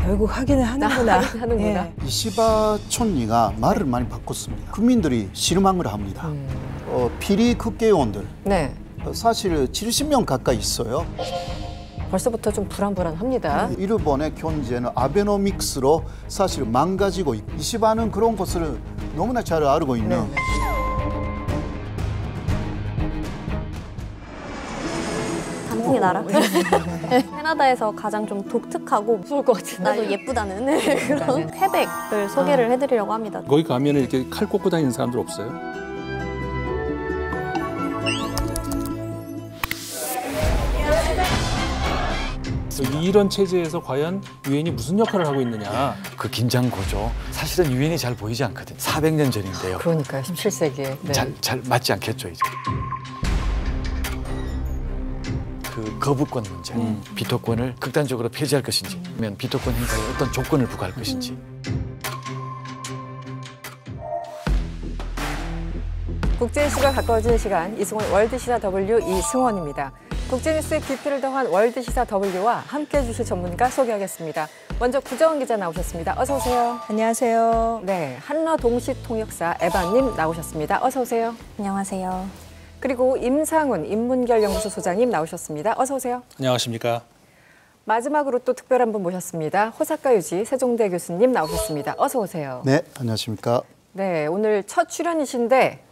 결국 하기는 하는구나. 하는구나. 이시바 총리가 말을 많이 바꿨습니다. 국민들이 실망을 합니다. 비리 국회의원들 사실 70명 가까이 있어요. 벌써부터 좀 불안불안합니다. 일본의 경제는 아베노믹스로 사실 망가지고 있고 이시바는 그런 것을 너무나 잘 알고 있는 단풍의 나라? 캐나다에서 가장 좀 독특하고 무서울 것 같은데. 나도 예쁘다는 그런 퀘벡을 소개를 해드리려고 합니다. 거기 가면 이렇게 칼 꽂고 다니는 사람들 없어요? 이런 체제에서 과연 유엔이 무슨 역할을 하고 있느냐. 그 긴장고조 사실은 유엔이 잘 보이지 않거든. 400년 전인데요. 그러니까요. 17세기에. 네. 잘 맞지 않겠죠 이제. 그 거부권 문제, 비토권을 극단적으로 폐지할 것인지 아니면 비토권 행사에 어떤 조건을 부과할 것인지. 국제 이슈가 가까워지는 시간, 이승원 월드시사 W 이승원입니다. 국제뉴스의 깊이를 더한 월드시사 W와 함께해 주실 전문가 소개하겠습니다. 먼저 구정은 기자 나오셨습니다. 어서 오세요. 안녕하세요. 네, 한러 동시통역사 에바님 나오셨습니다. 어서 오세요. 안녕하세요. 그리고 임상훈 인문결연구소 소장님 나오셨습니다. 어서 오세요. 안녕하십니까. 마지막으로 또 특별한 분 모셨습니다. 호사카 유지 세종대 교수님 나오셨습니다. 어서 오세요. 네, 안녕하십니까. 네, 오늘 첫 출연이신데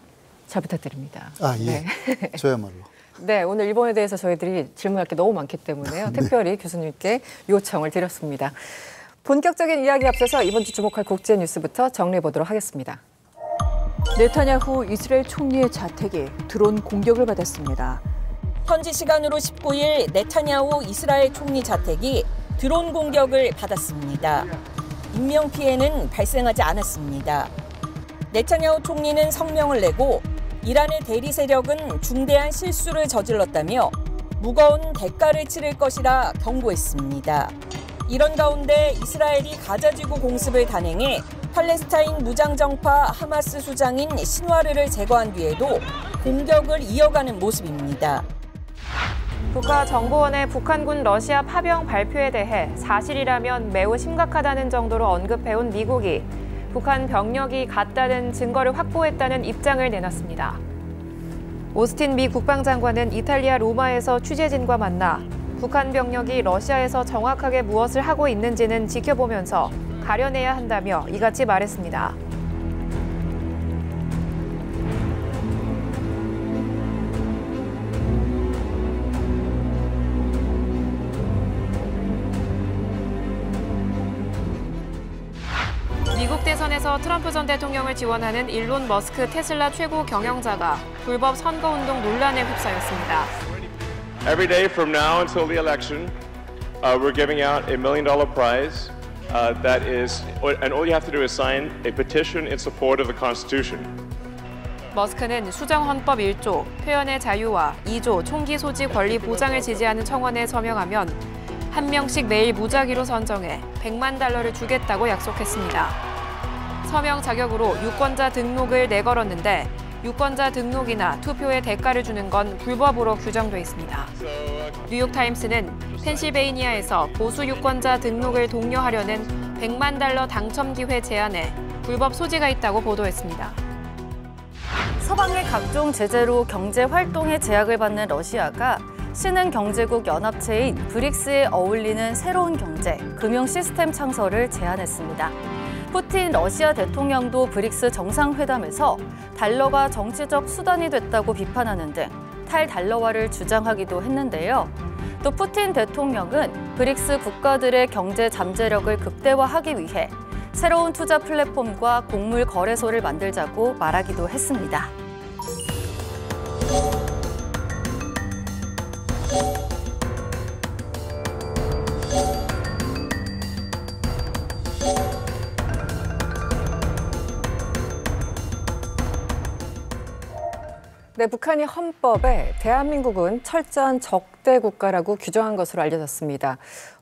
잘 부탁드립니다. 아, 예. 네. 저야말로. 네, 오늘 일본에 대해서 저희들이 질문할 게 너무 많기 때문에요. 특별히 교수님께 요청을 드렸습니다. 본격적인 이야기 앞서서 이번 주 주목할 국제 뉴스부터 정리해 보도록 하겠습니다. 네타냐후 이스라엘 총리의 자택이 드론 공격을 받았습니다. 현지 시간으로 19일 네타냐후 이스라엘 총리 자택이 드론 공격을 받았습니다. 인명피해는 발생하지 않았습니다. 네타냐후 총리는 성명을 내고 이란의 대리 세력은 중대한 실수를 저질렀다며 무거운 대가를 치를 것이라 경고했습니다. 이런 가운데 이스라엘이 가자지구 공습을 단행해 팔레스타인 무장정파 하마스 수장인 신와르를 제거한 뒤에도 공격을 이어가는 모습입니다. 국가정보원의 북한군 러시아 파병 발표에 대해 사실이라면 매우 심각하다는 정도로 언급해온 미국이 북한 병력이 갔다는 증거를 확보했다는 입장을 내놨습니다. 오스틴 미 국방장관은 이탈리아 로마에서 취재진과 만나 북한 병력이 러시아에서 정확하게 무엇을 하고 있는지는 지켜보면서 가려내야 한다며 이같이 말했습니다. 미국 대선에서 트럼프 전 대통령을 지원하는 일론 머스크 테슬라 최고 경영자가 불법 선거운동 논란에 휩싸였습니다. Every day from now until the election, we're giving out $1 million prize. That is, and all you have to do is sign a petition in support of the Constitution. 머스크는 수정헌법 1조, 표현의 자유와 2조, 총기 소지 권리 보장을 지지하는 청원에 서명하면 한 명씩 매일 무작위로 선정해 $100만 주겠다고 약속했습니다. 서명 자격으로 유권자 등록을 내걸었는데 유권자 등록이나 투표에 대가를 주는 건 불법으로 규정돼 있습니다. 뉴욕타임스는 펜실베이니아에서 보수 유권자 등록을 독려하려는 $100만 당첨 기회 제한에 불법 소지가 있다고 보도했습니다. 서방의 각종 제재로 경제 활동에 제약을 받는 러시아가 신흥 경제국 연합체인 브릭스에 어울리는 새로운 경제, 금융 시스템 창설을 제안했습니다. 푸틴 러시아 대통령도 브릭스 정상회담에서 달러가 정치적 수단이 됐다고 비판하는 등 탈달러화를 주장하기도 했는데요. 또 푸틴 대통령은 브릭스 국가들의 경제 잠재력을 극대화하기 위해 새로운 투자 플랫폼과 곡물 거래소를 만들자고 말하기도 했습니다. 네, 북한이 헌법에 대한민국은 철저한 적대 국가라고 규정한 것으로 알려졌습니다.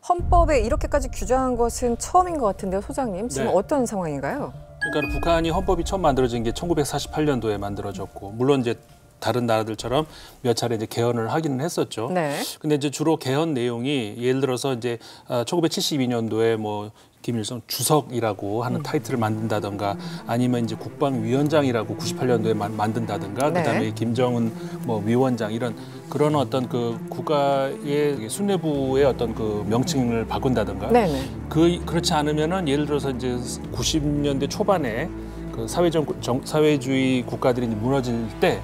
헌법에 이렇게까지 규정한 것은 처음인 것 같은데요, 소장님. 지금 네. 어떤 상황인가요? 그러니까 북한이 헌법이 처음 만들어진 게 1948년도에 만들어졌고 물론 이제 다른 나라들처럼 몇 차례 이제 개헌을 하기는 했었죠. 네. 근데 이제 주로 개헌 내용이 예를 들어서 이제 1972년도에 뭐 김일성 주석이라고 하는 타이틀을 만든다던가 아니면 이제 국방위원장이라고 98년도에 만든다던가 네. 그다음에 김정은 뭐 위원장 이런 그런 어떤 그 국가의 수뇌부의 어떤 그 명칭을 바꾼다던가 네네. 그렇지 않으면은 예를 들어서 이제 90년대 초반에 그 사회주의 국가들이 무너질 때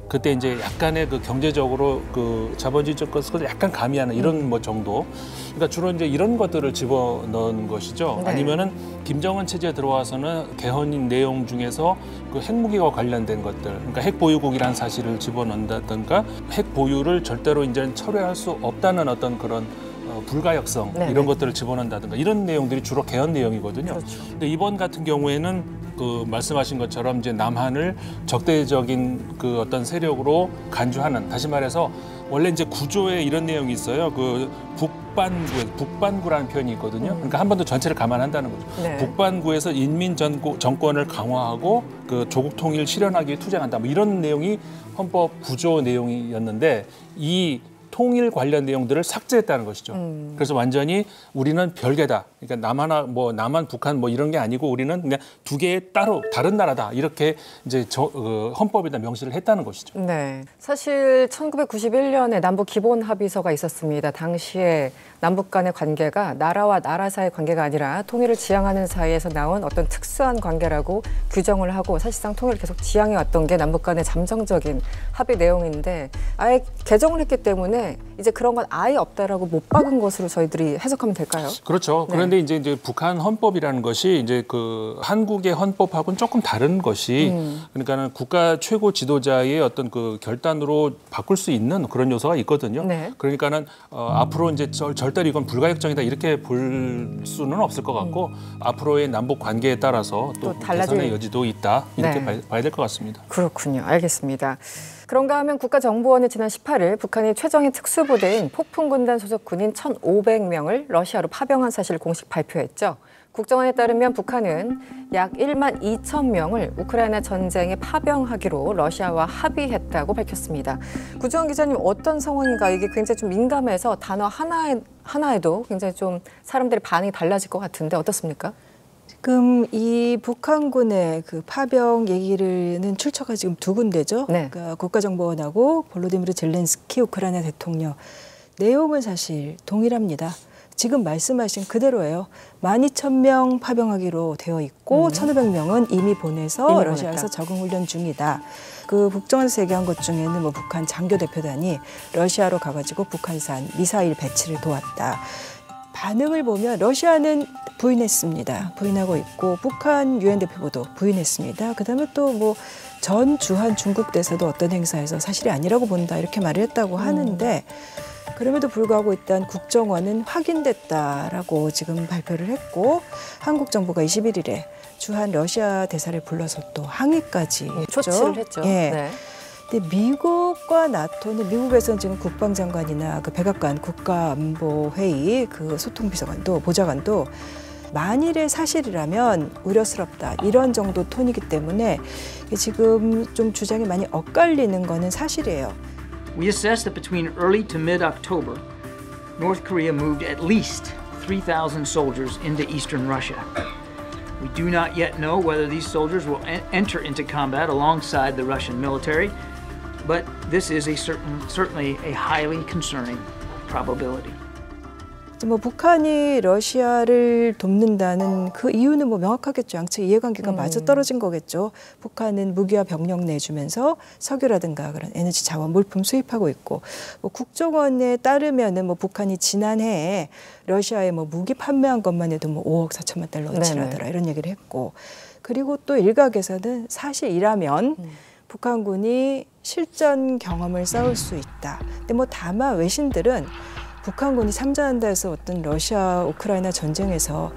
그때 이제 약간의 그 경제적으로 그 자본주의적 것을 약간 가미하는 이런 뭐 정도. 그러니까 주로 이제 이런 것들을 집어넣은 것이죠. 네. 아니면은 김정은 체제에 들어와서는 개헌인 내용 중에서 그 핵무기와 관련된 것들, 그러니까 핵 보유국이라는 사실을 집어넣는다든가 핵 보유를 절대로 이제 철회할 수 없다는 어떤 그런 불가역성 네네. 이런 것들을 집어넣는다든가 이런 내용들이 주로 개헌 내용이거든요. 그렇죠. 근데 이번 같은 경우에는 그 말씀하신 것처럼 이제 남한을 적대적인 그 어떤 세력으로 간주하는, 다시 말해서 원래 이제 구조에 이런 내용이 있어요. 그 북반구라는 표현이 있거든요. 그러니까 한 번 더 전체를 감안한다는 거죠. 네. 북반구에서 인민 정권을 강화하고 그 조국 통일 실현하기 위해 투쟁한다. 뭐 이런 내용이 헌법 구조 내용이었는데 이 통일 관련 내용들을 삭제했다는 것이죠. 그래서 완전히 우리는 별개다. 그러니까 남한, 북한 뭐 이런 게 아니고 우리는 그냥 두 개의 따로 다른 나라다. 이렇게 이제 헌법에다 명시를 했다는 것이죠. 네. 사실 1991년에 남북 기본 합의서가 있었습니다. 당시에 남북 간의 관계가 나라와 나라 사이의 관계가 아니라 통일을 지향하는 사이에서 나온 어떤 특수한 관계라고 규정을 하고 사실상 통일을 계속 지향해 왔던 게 남북 간의 잠정적인 합의 내용인데 아예 개정을 했기 때문에 이제 그런 건 아예 없다라고 못 박은 것으로 저희들이 해석하면 될까요? 그렇죠. 네. 그런데 이제 북한 헌법이라는 것이 이제 그 한국의 헌법하고는 조금 다른 것이 그러니까는 국가 최고 지도자의 어떤 그 결단으로 바꿀 수 있는 그런 요소가 있거든요. 네. 그러니까는 앞으로 이제 절대로 이건 불가역적이다 이렇게 볼 수는 없을 것 같고 앞으로의 남북 관계에 따라서 또 개선의 여지도 있다 이렇게 네. 봐야 될 것 같습니다. 그렇군요. 알겠습니다. 그런가 하면 국가정보원이 지난 18일 북한이 최정예 특수부대인 폭풍군단 소속 군인 1,500명을 러시아로 파병한 사실을 공식 발표했죠. 국정원에 따르면 북한은 약 1만 2천 명을 우크라이나 전쟁에 파병하기로 러시아와 합의했다고 밝혔습니다. 구주원 기자님 어떤 상황인가 이게 굉장히 좀 민감해서 단어 하나에도 굉장히 좀 사람들의 반응이 달라질 것 같은데 어떻습니까? 지금 이 북한군의 그 파병 얘기는 출처가 지금 두 군데죠. 네. 그러니까 국가정보원하고 볼로디미르 젤렌스키 우크라이나 대통령. 내용은 사실 동일합니다. 지금 말씀하신 그대로예요. 12,000명 파병하기로 되어 있고 1,500명은 이미 보내서 러시아에서 적응훈련 중이다. 그 북정에서 얘기한 것 중에는 뭐 북한 장교 대표단이 러시아로 가가지고 북한산 미사일 배치를 도왔다. 반응을 보면 러시아는 부인했습니다. 부인하고 있고 북한 유엔 대표부도 부인했습니다. 그다음에 또 뭐 전 주한 중국 대사도 어떤 행사에서 사실이 아니라고 본다 이렇게 말을 했다고 하는데 그럼에도 불구하고 일단 국정원은 확인됐다라고 지금 발표를 했고 한국 정부가 21일에 주한 러시아 대사를 불러서 또 항의까지 했죠. 조치를 했죠. 예. 네. 근데 미국과 나토는 미국에서는 지금 국방장관이나 그 백악관 국가안보회의 그 소통비서관도 보좌관도 만일의 사실이라면 우려스럽다 이런 정도 톤이기 때문에 지금 좀 주장이 많이 엇갈리는 거는 사실이에요. We assess that between early to mid-October, North Korea moved at least 3,000 soldiers into eastern Russia. We do not yet know whether these soldiers will enter into combat alongside the Russian military, but this is certainly a highly concerning probability. 뭐 북한이 러시아를 돕는다는 그 이유는 뭐 명확하겠죠. 양측 이해관계가 맞아떨어진 거겠죠. 북한은 무기와 병력 내주면서 석유라든가 그런 에너지 자원 물품 수입하고 있고 뭐 국정원에 따르면은 뭐 북한이 지난해에 러시아에 뭐 무기 판매한 것만 해도 뭐 5억 4천만 달러치라더라 이런 얘기를 했고 그리고 또 일각에서는 사실이라면 북한군이 실전 경험을 쌓을 수 있다. 근데 뭐 다만 외신들은 북한군이 참전한다 해서 어떤 러시아 우크라이나 전쟁에서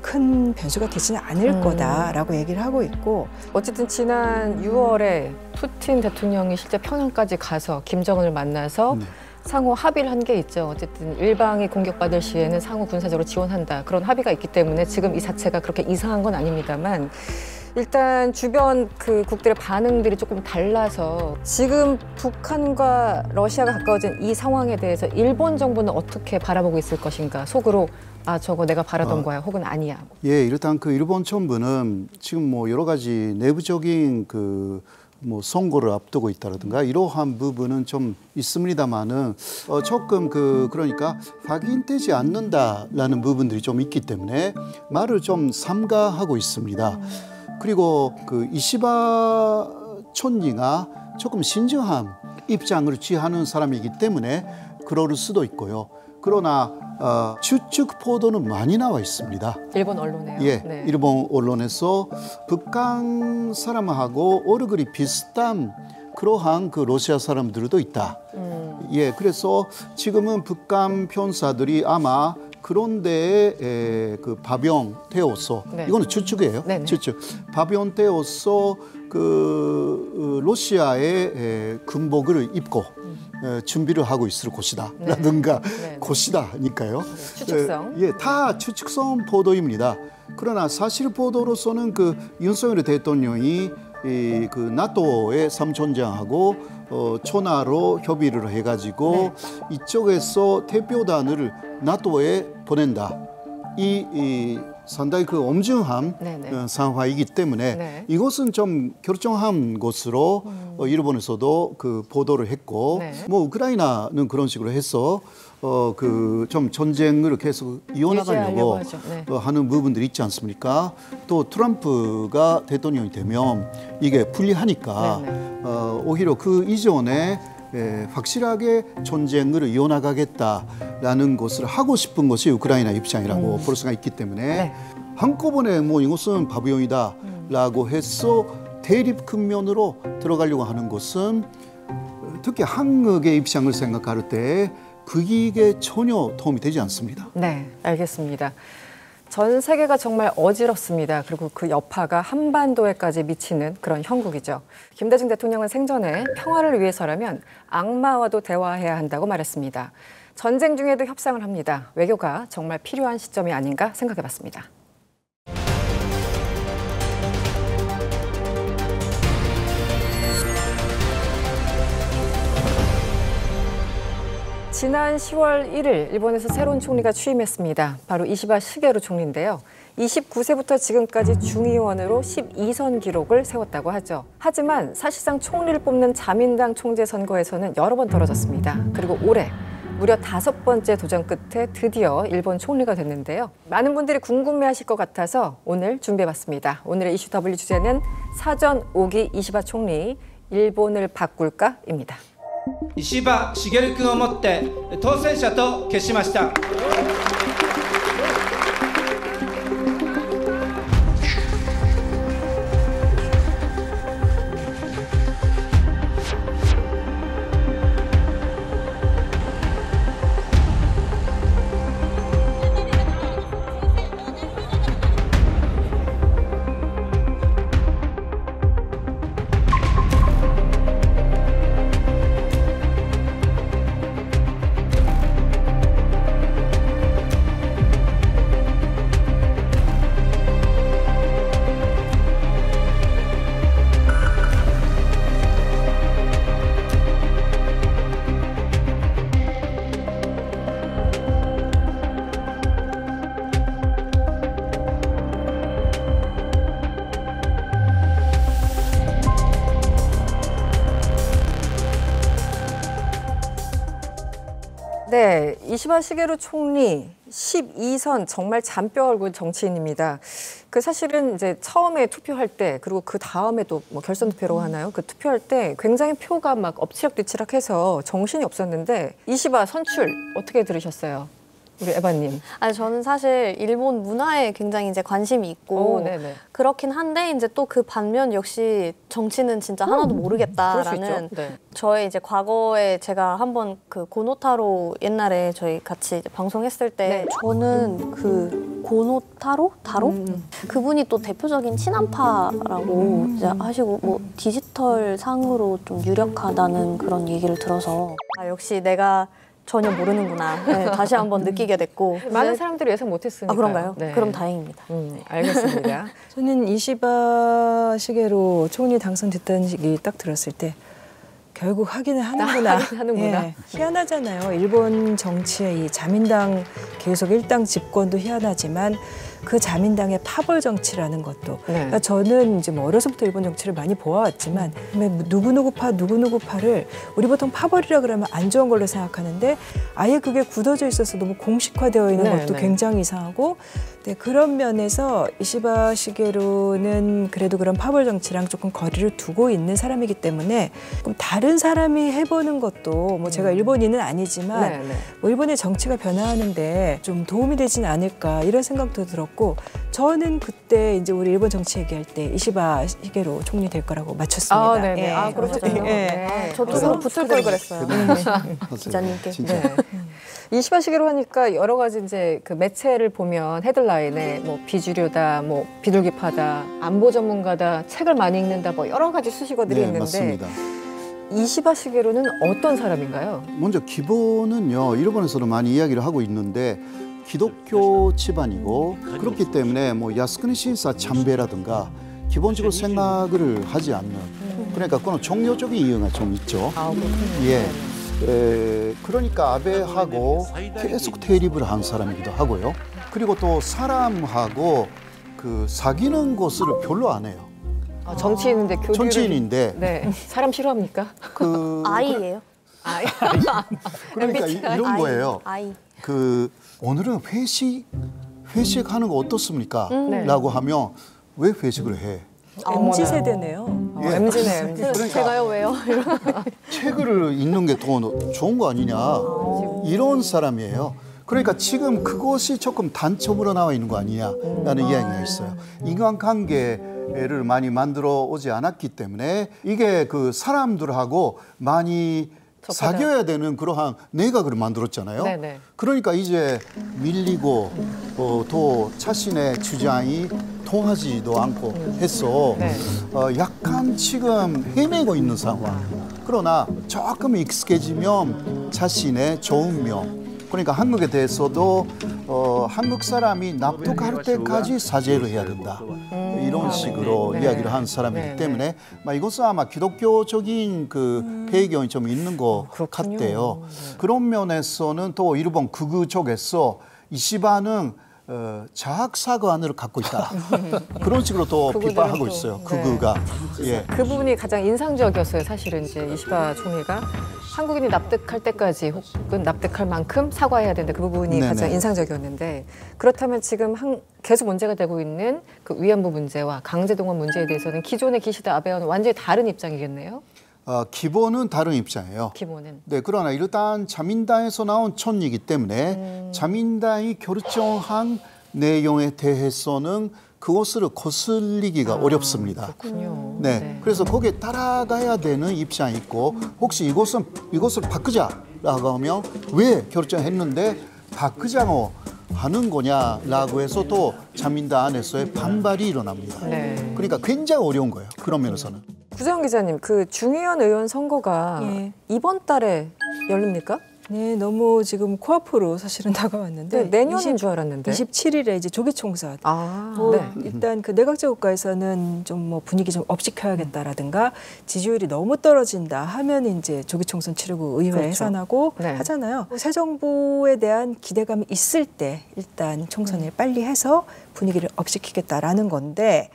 큰 변수가 되지는 않을 거다라고 얘기를 하고 있고 어쨌든 지난 6월에 푸틴 대통령이 실제 평양까지 가서 김정은을 만나서 상호 합의를 한 게 있죠. 어쨌든 일방이 공격받을 시에는 상호 군사적으로 지원한다. 그런 합의가 있기 때문에 지금 이 자체가 그렇게 이상한 건 아닙니다만 일단 주변 그 국들의 반응들이 조금 달라서 지금 북한과 러시아가 가까워진 이 상황에 대해서 일본 정부는 어떻게 바라보고 있을 것인가? 속으로 아 저거 내가 바라던 거야 혹은 아니야. 예, 일단 그 일본 정부는 지금 뭐 여러 가지 내부적인 그 뭐 선거를 앞두고 있다라든가 이러한 부분은 좀 있습니다만은 조금 그러니까 확인되지 않는다라는 부분들이 좀 있기 때문에 말을 좀 삼가하고 있습니다. 그리고 그 이시바 촌리가 조금 신중한 입장을 취하는 사람이기 때문에 그럴 수도 있고요. 그러나 추측 보도는 많이 나와 있습니다. 일본 언론에요? 예, 네. 일본 언론에서 북한 사람하고 얼굴이 비슷한 그러한 그 러시아 사람들도 있다. 예, 그래서 지금은 북한 편사들이 아마 그런 데에 그 파병되어서 네. 이거는 추측이에요. 네네. 추측. 파병되어서 그 러시아의 군복을 입고 준비를 하고 있을 것이다. 네. 라든가 네. 것이다니까요. 추측성. 예, 다 추측성 보도입니다. 그러나 사실 보도로서는 그 윤석열 대통령이 그 나토의 삼촌장하고 전화로 협의를 해가지고 이쪽에서 대표단을 나토에 보낸다. 이 상당히 그 엄중한 상황이기 때문에 이것은 좀 결정한 것으로 일본에서도 그 보도를 했고 뭐 우크라이나는 그런 식으로 해서 그 좀 전쟁을 계속 이어나가려고 하는 부분들이 있지 않습니까? 또 트럼프가 대통령이 되면 이게 불리하니까 오히려 그 이전에 확실하게 전쟁을 이어나가겠다라는 것을 하고 싶은 것이 우크라이나 입장이라고 볼 수가 있기 때문에 한꺼번에 뭐 이것은 바비용이다라고 해서 대립 국면으로 들어가려고 하는 것은 특히 한국의 입장을 생각할 때 그게 전혀 도움이 되지 않습니다. 네, 알겠습니다. 전 세계가 정말 어지럽습니다. 그리고 그 여파가 한반도에까지 미치는 그런 형국이죠. 김대중 대통령은 생전에 평화를 위해서라면 악마와도 대화해야 한다고 말했습니다. 전쟁 중에도 협상을 합니다. 외교가 정말 필요한 시점이 아닌가 생각해봤습니다. 지난 10월 1일 일본에서 새로운 총리가 취임했습니다. 바로 이시바 시게루 총리인데요. 29세부터 지금까지 중의원으로 12선 기록을 세웠다고 하죠. 하지만 사실상 총리를 뽑는 자민당 총재 선거에서는 여러 번 떨어졌습니다. 그리고 올해 무려 5번째 도전 끝에 드디어 일본 총리가 됐는데요. 많은 분들이 궁금해하실 것 같아서 오늘 준비해봤습니다. 오늘의 이슈 W 주제는 사전 5기 이시바 총리, 일본을 바꿀까입니다. 石破茂君をもって当選者と決しました。네, 이시바 시게루 총리 12선 정말 잔뼈 얼굴 정치인입니다. 그 사실은 이제 처음에 투표할 때 그리고 그 다음에도 뭐 결선 투표라고 하나요? 그 투표할 때 굉장히 표가 막 엎치락뒤치락해서 정신이 없었는데 이시바 선출 어떻게 들으셨어요? 우리 에바님. 아니 저는 사실 일본 문화에 굉장히 이제 관심이 있고 그렇긴 한데 이제 또 그 반면 역시 정치는 진짜 하나도 모르겠다라는 저의 이제 과거에 제가 한번 그 고노타로 옛날에 저희 같이 이제 방송했을 때 저는 그 고노타로 그분이 또 대표적인 친한파라고 이제 하시고 뭐 디지털 상으로 좀 유력하다는 그런 얘기를 들어서 역시 내가 전혀 모르는구나. 네, 다시 한번 느끼게 됐고. 많은 사람들이 예상 못했으니까. 아, 그런가요? 네. 그럼 다행입니다. 알겠습니다. 저는 이시바 시게로 총리 당선됐다는 얘기 딱 들었을 때 결국 하기는 하는구나. 하는구나. 예, 희한하잖아요. 일본 정치의 이 자민당 계속 일당 집권도 희한하지만 그 자민당의 파벌 정치라는 것도. 그러니까 저는 이제 뭐 어려서부터 일본 정치를 많이 보아왔지만 누구누구 파를 우리 보통 파벌이라 그러면 안 좋은 걸로 생각하는데 아예 그게 굳어져 있어서 너무 공식화되어 있는 것도 굉장히 이상하고. 네, 그런 면에서 이시바 시게루는 그래도 그런 파벌 정치랑 조금 거리를 두고 있는 사람이기 때문에 좀 다른 사람이 해보는 것도 뭐 제가 일본인은 아니지만 뭐 일본의 정치가 변화하는데 좀 도움이 되진 않을까 이런 생각도 들었고 저는 그때 이제 우리 일본 정치 얘기할 때 이시바 시게루 총리 될 거라고 맞췄습니다. 아, 네네. 아, 그러셨군요. 저도 서로 붙을 걸 그랬어요. 기자님께. 이시바 시게루 하니까 여러 가지 이제 그 매체를 보면 헤드라인에 뭐 비주류다, 뭐 비둘기파다, 안보 전문가다, 책을 많이 읽는다, 뭐 여러 가지 수식어들이 있는데 맞습니다. 이시바 시게루는 어떤 사람인가요? 먼저 기본은요, 일본에서도 많이 이야기를 하고 있는데 기독교 집안이고 그렇기 때문에 뭐 야스쿠니 신사 참배라든가 기본적으로 생각을 하지 않는 그러니까 그건 종교적인 이유가 좀 있죠. 예. 그러니까 아베하고 계속 대립을 한 사람이기도 하고요. 그리고 또 사람하고 그 사귀는 것을 별로 안 해요. 정치인인데 교류를... 정치인인데 네. 사람 싫어합니까? 아이예요. 아이. 그러니까 이런 거예요. 아이. 그 오늘은 회식하는 거 어떻습니까? 라고 하면 왜 회식을 해? MZ 세대네요. 예. MZ네, MZ. 그러니까 제가요 왜요? 책을 읽는 게 더 좋은 거 아니냐 이런 사람이에요. 그러니까 지금 그것이 조금 단점으로 나와 있는 거 아니냐라는 이야기가 있어요. 인간관계를 많이 만들어 오지 않았기 때문에 이게 그 사람들하고 많이 사귀어야 되는 그러한 내각을 만들었잖아요. 네네. 그러니까 이제 밀리고 또 자신의 주장이 통하지도 않고 해서 약간 지금 헤매고 있는 상황. 그러나 조금 익숙해지면 자신의 좋은 명. 그러니까 한국에 대해서도 한국 사람이 납득할 때까지 사죄를 해야 된다. 이런 식으로 이야기를 한 사람이기 때문에 이것은 아마 기독교적인 그 배경이 좀 있는 것 같대요. 그런 면에서는 또 일본 극우 쪽에서 이시바는 자학사관을 갖고 있다. 그런 식으로 또 비판하고 있어요. 극우가. 예. 그 부분이 가장 인상적이었어요. 사실은 이제 이시바 총리가 한국인이 납득할 때까지 혹은 납득할 만큼 사과해야 된다. 그 부분이 가장 인상적이었는데 그렇다면 지금 계속 문제가 되고 있는 그 위안부 문제와 강제동원 문제에 대해서는 기존의 기시다 아베와는 완전히 다른 입장이겠네요. 기본은 다른 입장이에요. 기본은. 네, 그러나 일단 자민당에서 나온 촌이기 때문에 자민당이 결정한 내용에 대해서는 그것을 거슬리기가 어렵습니다. 그렇군요. 네, 그래서 거기에 따라가야 되는 입장이 있고 혹시 이것을 바꾸자라고 하면 왜 결정했는데 바꾸자고 하는 거냐라고 해서 또 자민당 안에서의 반발이 일어납니다. 그러니까 굉장히 어려운 거예요. 그런 면에서는. 구정환 기자님, 그 중의원 의원 선거가 이번 달에 열립니까? 네, 너무 지금 코앞으로 사실은 다가왔는데 내년인 줄 알았는데 27일에 이제 조기총선. 일단 그 내각제국가에서는 좀 뭐 분위기 좀 업시켜야겠다라든가 지지율이 너무 떨어진다 하면 이제 조기총선 치르고 의회 해산하고 하잖아요. 새 정부에 대한 기대감이 있을 때 일단 총선을 빨리 해서 분위기를 업시키겠다라는 건데.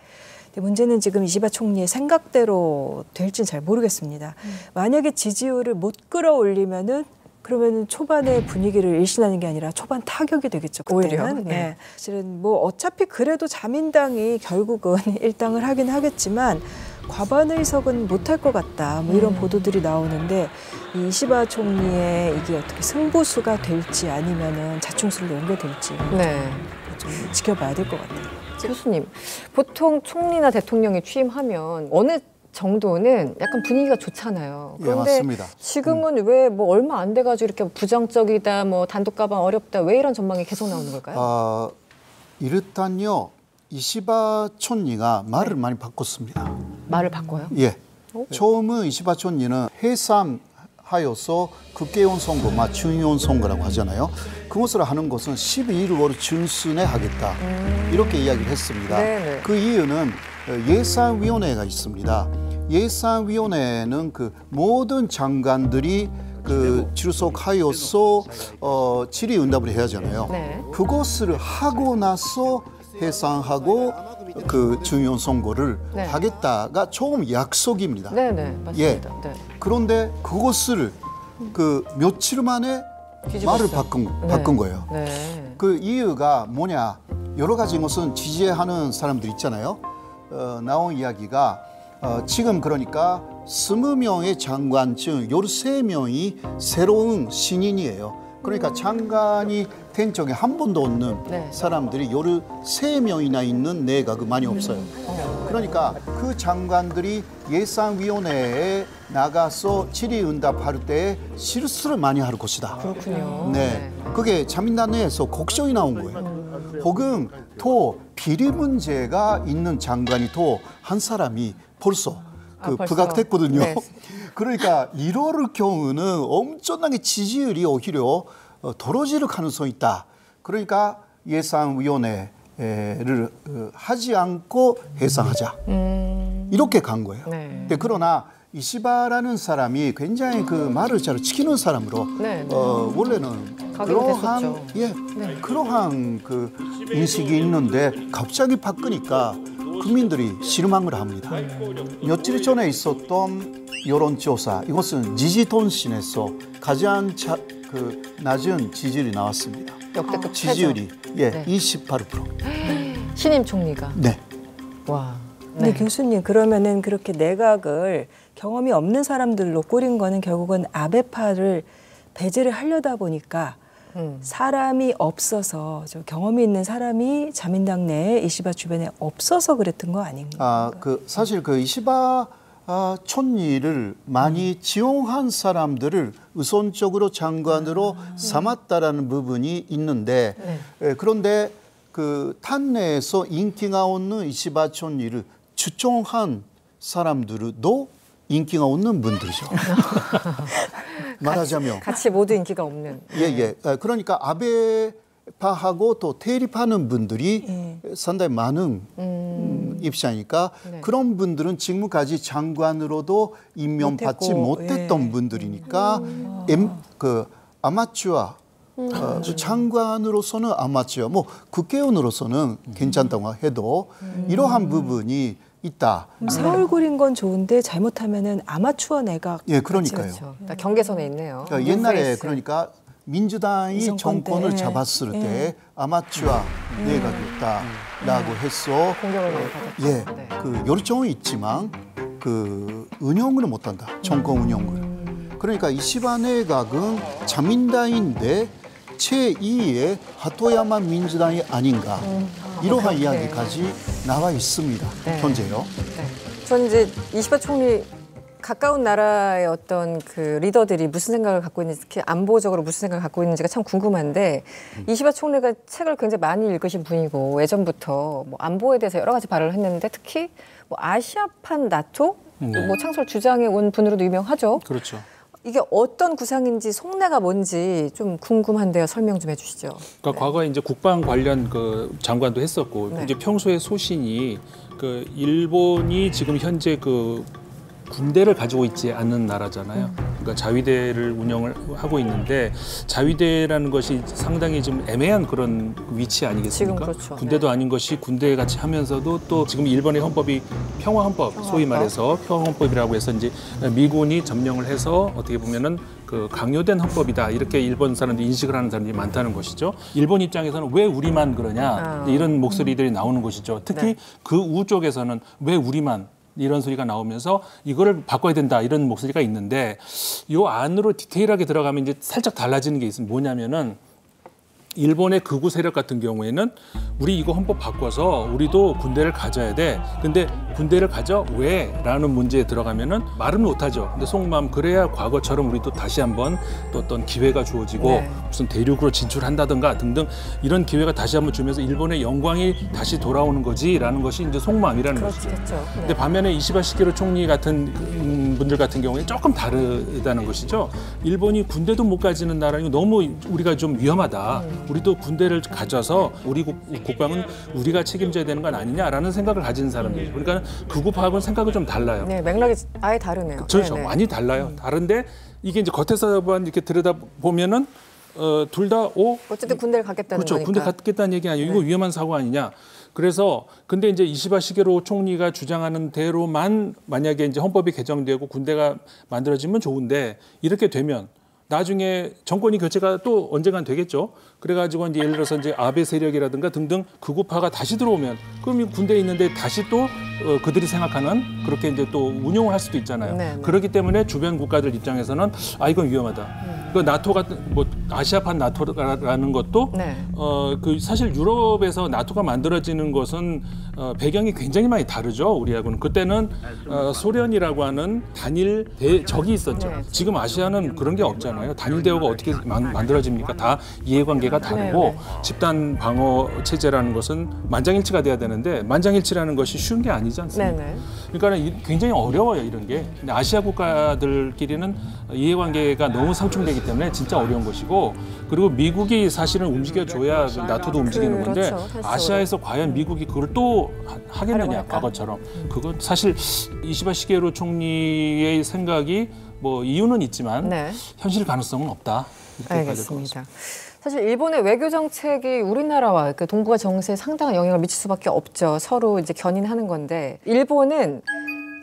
문제는 지금 이시바 총리의 생각대로 될지는 잘 모르겠습니다. 만약에 지지율을 못 끌어올리면은 그러면 초반에 분위기를 일신하는 게 아니라 초반 타격이 되겠죠. 그때는. 오히려. 사실은 뭐 어차피 그래도 자민당이 결국은 일당을 하긴 하겠지만 과반 의석은 못할 것 같다. 뭐 이런 보도들이 나오는데 이 이시바 총리의 이게 어떻게 승부수가 될지 아니면은 자충수로 연결될지 좀 지켜봐야 될 것 같아요. 교수님, 보통 총리나 대통령이 취임하면 어느 정도는 약간 분위기가 좋잖아요. 그런데 지금은 왜 뭐 얼마 안 돼가지고 이렇게 부정적이다, 뭐 단독 가방 어렵다, 왜 이런 전망이 계속 나오는 걸까요? 일단요, 이시바 총리가 말을 많이 바꿨습니다. 말을 바꿔요? 예. 처음은 이시바 총리는 해산 하여서 국회의원 선거, 중의원 선거라고 하잖아요. 그것을 하는 것은 12.15를 중순에 하겠다. 이렇게 이야기를 했습니다. 네네. 그 이유는 예산위원회가 있습니다. 예산위원회는 그 모든 장관들이 그 출석하여서 질의응답을 해야 하잖아요. 네. 그것을 하고 나서 해산하고 그 중요한 선거를 네. 하겠다가 처음 약속입니다. 네네 맞습니다. 예. 네. 그런데 그것을 그 며칠 만에 말을 바꾼 거예요. 네. 그 이유가 뭐냐? 여러 가지 것은 지지하는 사람들 있잖아요. 나온 이야기가 지금 그러니까 20명의 장관 중 13명이 새로운 신인이에요. 그러니까 장관이 된 적이 한 번도 없는 네. 사람들이 13명이나 있는 내각이 많이 없어요. 그러니까 그 장관들이 예산위원회에 나가서 질의응답할 때 실수를 많이 할 것이다. 그렇군요. 네, 그게 자민당 내에서 걱정이 나온 거예요. 혹은 또 비리 문제가 있는 장관이 또 한 사람이 벌써 부각됐거든요. 네. 그러니까 이럴 경우는 엄청나게 지지율이 오히려 떨어질 가능성이 있다. 그러니까 예산위원회를 하지 않고 해산하자. 이렇게 간 거예요. 네. 근데 그러나 이시바라는 사람이 굉장히 그 말을 잘 지키는 사람으로 네. 원래는 그러한 그 인식이 있는데 갑자기 바꾸니까 국민들이 실망을 합니다. 며칠 전에 있었던 여론조사, 이것은 지지통신에서 가장 낮은 지지율이 나왔습니다. 역대급 지지율이 네. 28%. 신임 총리가. 네. 와. 근데 교수님 그러면은 그렇게 내각을 경험이 없는 사람들로 꾸린 거는 결국은 아베파를 배제를 하려다 보니까 사람이 없어서 경험이 있는 사람이 자민당 내에 이시바 주변에 없어서 그랬던 거 아닌가요? 사실 그 이시바 촌리를 많이 지용한 사람들을 우선적으로 장관으로 삼았다라는 부분이 있는데 그런데 그 탄내에서 인기가 없는 이시바 촌리를 추종한 사람들도 인기가 없는 분들이죠. 말하자면 같이 모두 인기가 없는. 예. 그러니까 아베파하고 또 대립하는 분들이 상당히 많은 입장이니까 그런 분들은 지금까지 장관으로도 임명받지 못했던 분들이니까 그 아마추어 장관으로서는 아마추어, 국회의원으로서는 괜찮다고 해도 이러한 부분이 있다. 새 얼굴인 건 좋은데 잘못하면은 아마추어 내각. 예, 그러니까요. 그렇죠. 경계선에 있네요. 옛날에 그러니까 민주당이 정권을 잡았을 때 아마추어 내각이었다라고 해서 공격을 많이 받았죠. 예, 그 열정은 있지만 그 운영을 못한다. 정권 운영을. 그러니까 이시바 내각은 자민당인데 제2의 하토야마 민주당이 아닌가. 이러한 이야기까지 나와 있습니다. 현재요. 전 이제 이시바 총리 가까운 나라의 어떤 그 리더들이 무슨 생각을 갖고 있는지, 특히 안보적으로 무슨 생각을 갖고 있는지가 참 궁금한데 이시바 총리가 책을 굉장히 많이 읽으신 분이고 예전부터 안보에 대해서 여러 가지 발언을 했는데 특히 아시아판 나토 창설 주장해 온 분으로도 유명하죠. 그렇죠. 이게 어떤 구상인지 속내가 뭔지 좀 궁금한데요. 설명 좀 해주시죠. 그러니까 과거에 이제 국방 관련 그 장관도 했었고 이제 평소에 소신이 그 일본이 지금 현재 그 군대를 가지고 있지 않는 나라잖아요. 그러니까 자위대를 운영을 하고 있는데 자위대라는 것이 상당히 좀 애매한 그런 위치 아니겠습니까? 지금 그렇죠. 군대도 아닌 것이 군대 같이 하면서도 또 지금 일본의 헌법이 평화헌법, 소위 말해서 평화헌법이라고 해서 이제 미군이 점령을 해서 어떻게 보면은 그 강요된 헌법이다 이렇게 일본 사람들이 인식을 하는 사람들이 많다는 것이죠. 일본 입장에서는 왜 우리만 그러냐 이런 목소리들이 나오는 것이죠. 특히 그 우쪽에서는 왜 우리만 이런 소리가 나오면서 이거를 바꿔야 된다 이런 목소리가 있는데 이 안으로 디테일하게 들어가면 이제 살짝 달라지는 게 있습니다. 뭐냐면은 일본의 극우 세력 같은 경우에는 우리 이거 헌법 바꿔서 우리도 군대를 가져야 돼. 근데 군대를 가져 왜? 라는 문제에 들어가면은 말은 못하죠. 근데 속마음 그래야 과거처럼 우리도 다시 한번 또 어떤 기회가 주어지고 네. 무슨 대륙으로 진출한다든가 등등 이런 기회가 다시 한번 주면서 일본의 영광이 다시 돌아오는 거지라는 것이 이제 속마음이라는 것이죠. 네. 근데 반면에 이시바 시게루 총리 같은 분들 같은 경우에 조금 다르다는 것이죠. 일본이 군대도 못 가지는 나라니 너무 우리가 좀 위험하다. 우리도 군대를 가져서 우리 국방은 우리가 책임져야 되는 건 아니냐라는 생각을 가진 사람들이죠. 그러니까 극우파하고는 생각이 좀 달라요. 네, 맥락이 아예 다르네요. 그렇죠. 많이 달라요. 다른데 이게 이제 겉에서만 이렇게 들여다보면은 둘 다 어쨌든 군대를 갖겠다는 그렇죠. 거니까. 군대 갖겠다는 얘기 아니에요. 이거 위험한 사고 아니냐. 그래서 근데 이제 이시바 시게루 총리가 주장하는 대로만 만약에 이제 헌법이 개정되고 군대가 만들어지면 좋은데 이렇게 되면 나중에 정권이 교체가 또 언젠간 되겠죠. 그래가지고 이제 예를 들어서 이제 아베 세력이라든가 등등 극우파가 다시 들어오면 그럼 이 군대에 있는데 다시 또 그들이 생각하는 그렇게 이제 또 운용을 할 수도 있잖아요. 네, 네. 그렇기 때문에 주변 국가들 입장에서는 이건 위험하다. 그 나토 같은 뭐 아시아판 나토라는 것도 네. 그 사실 유럽에서 나토가 만들어지는 것은 배경이 굉장히 많이 다르죠. 우리하고는 그때는 소련이라고 하는 단일 대적이 있었죠. 네. 지금 아시아는 그런 게 없잖아요. 단일 대우가 어떻게 만들어집니까? 다 이해관계가 다르고 네, 네. 집단 방어 체제라는 것은 만장일치가 돼야 되는데 만장일치라는 것이 쉬운 게 아니지 않습니까? 네, 네. 그러니까 굉장히 어려워요 이런 게. 근데 아시아 국가들끼리는 이해관계가 너무 상충되기 때문에 진짜 어려운 것이고 그리고 미국이 사실은 움직여줘야 나토도 움직이는 건데 그렇죠, 아시아에서 과연 미국이 그걸 또 하겠느냐 과거처럼 그건 사실 이시바 시게루 총리의 생각이 뭐 이유는 있지만 네. 현실 가능성은 없다. 이렇게 알겠습니다. 사실 일본의 외교 정책이 우리나라와 그 동북아 정세에 상당한 영향을 미칠 수밖에 없죠. 서로 이제 견인하는 건데 일본은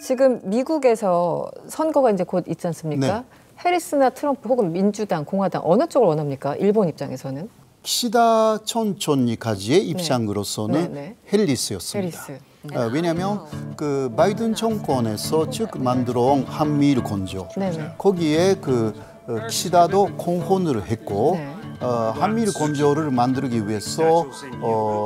지금 미국에서 선거가 이제 곧 있지 않습니까? 네. 해리스나 트럼프 혹은 민주당, 공화당 어느 쪽을 원합니까? 일본 입장에서는? 키시다 전 총리까지의 입장으로서는 네. 네. 헬리스였습니다. 헬리스. 왜냐하면 그 바이든 정권에서 즉 만들어온 한미일 건조 거기에 그 키시다도 공헌을 했고 네. 한미일 건조를 만들기 위해서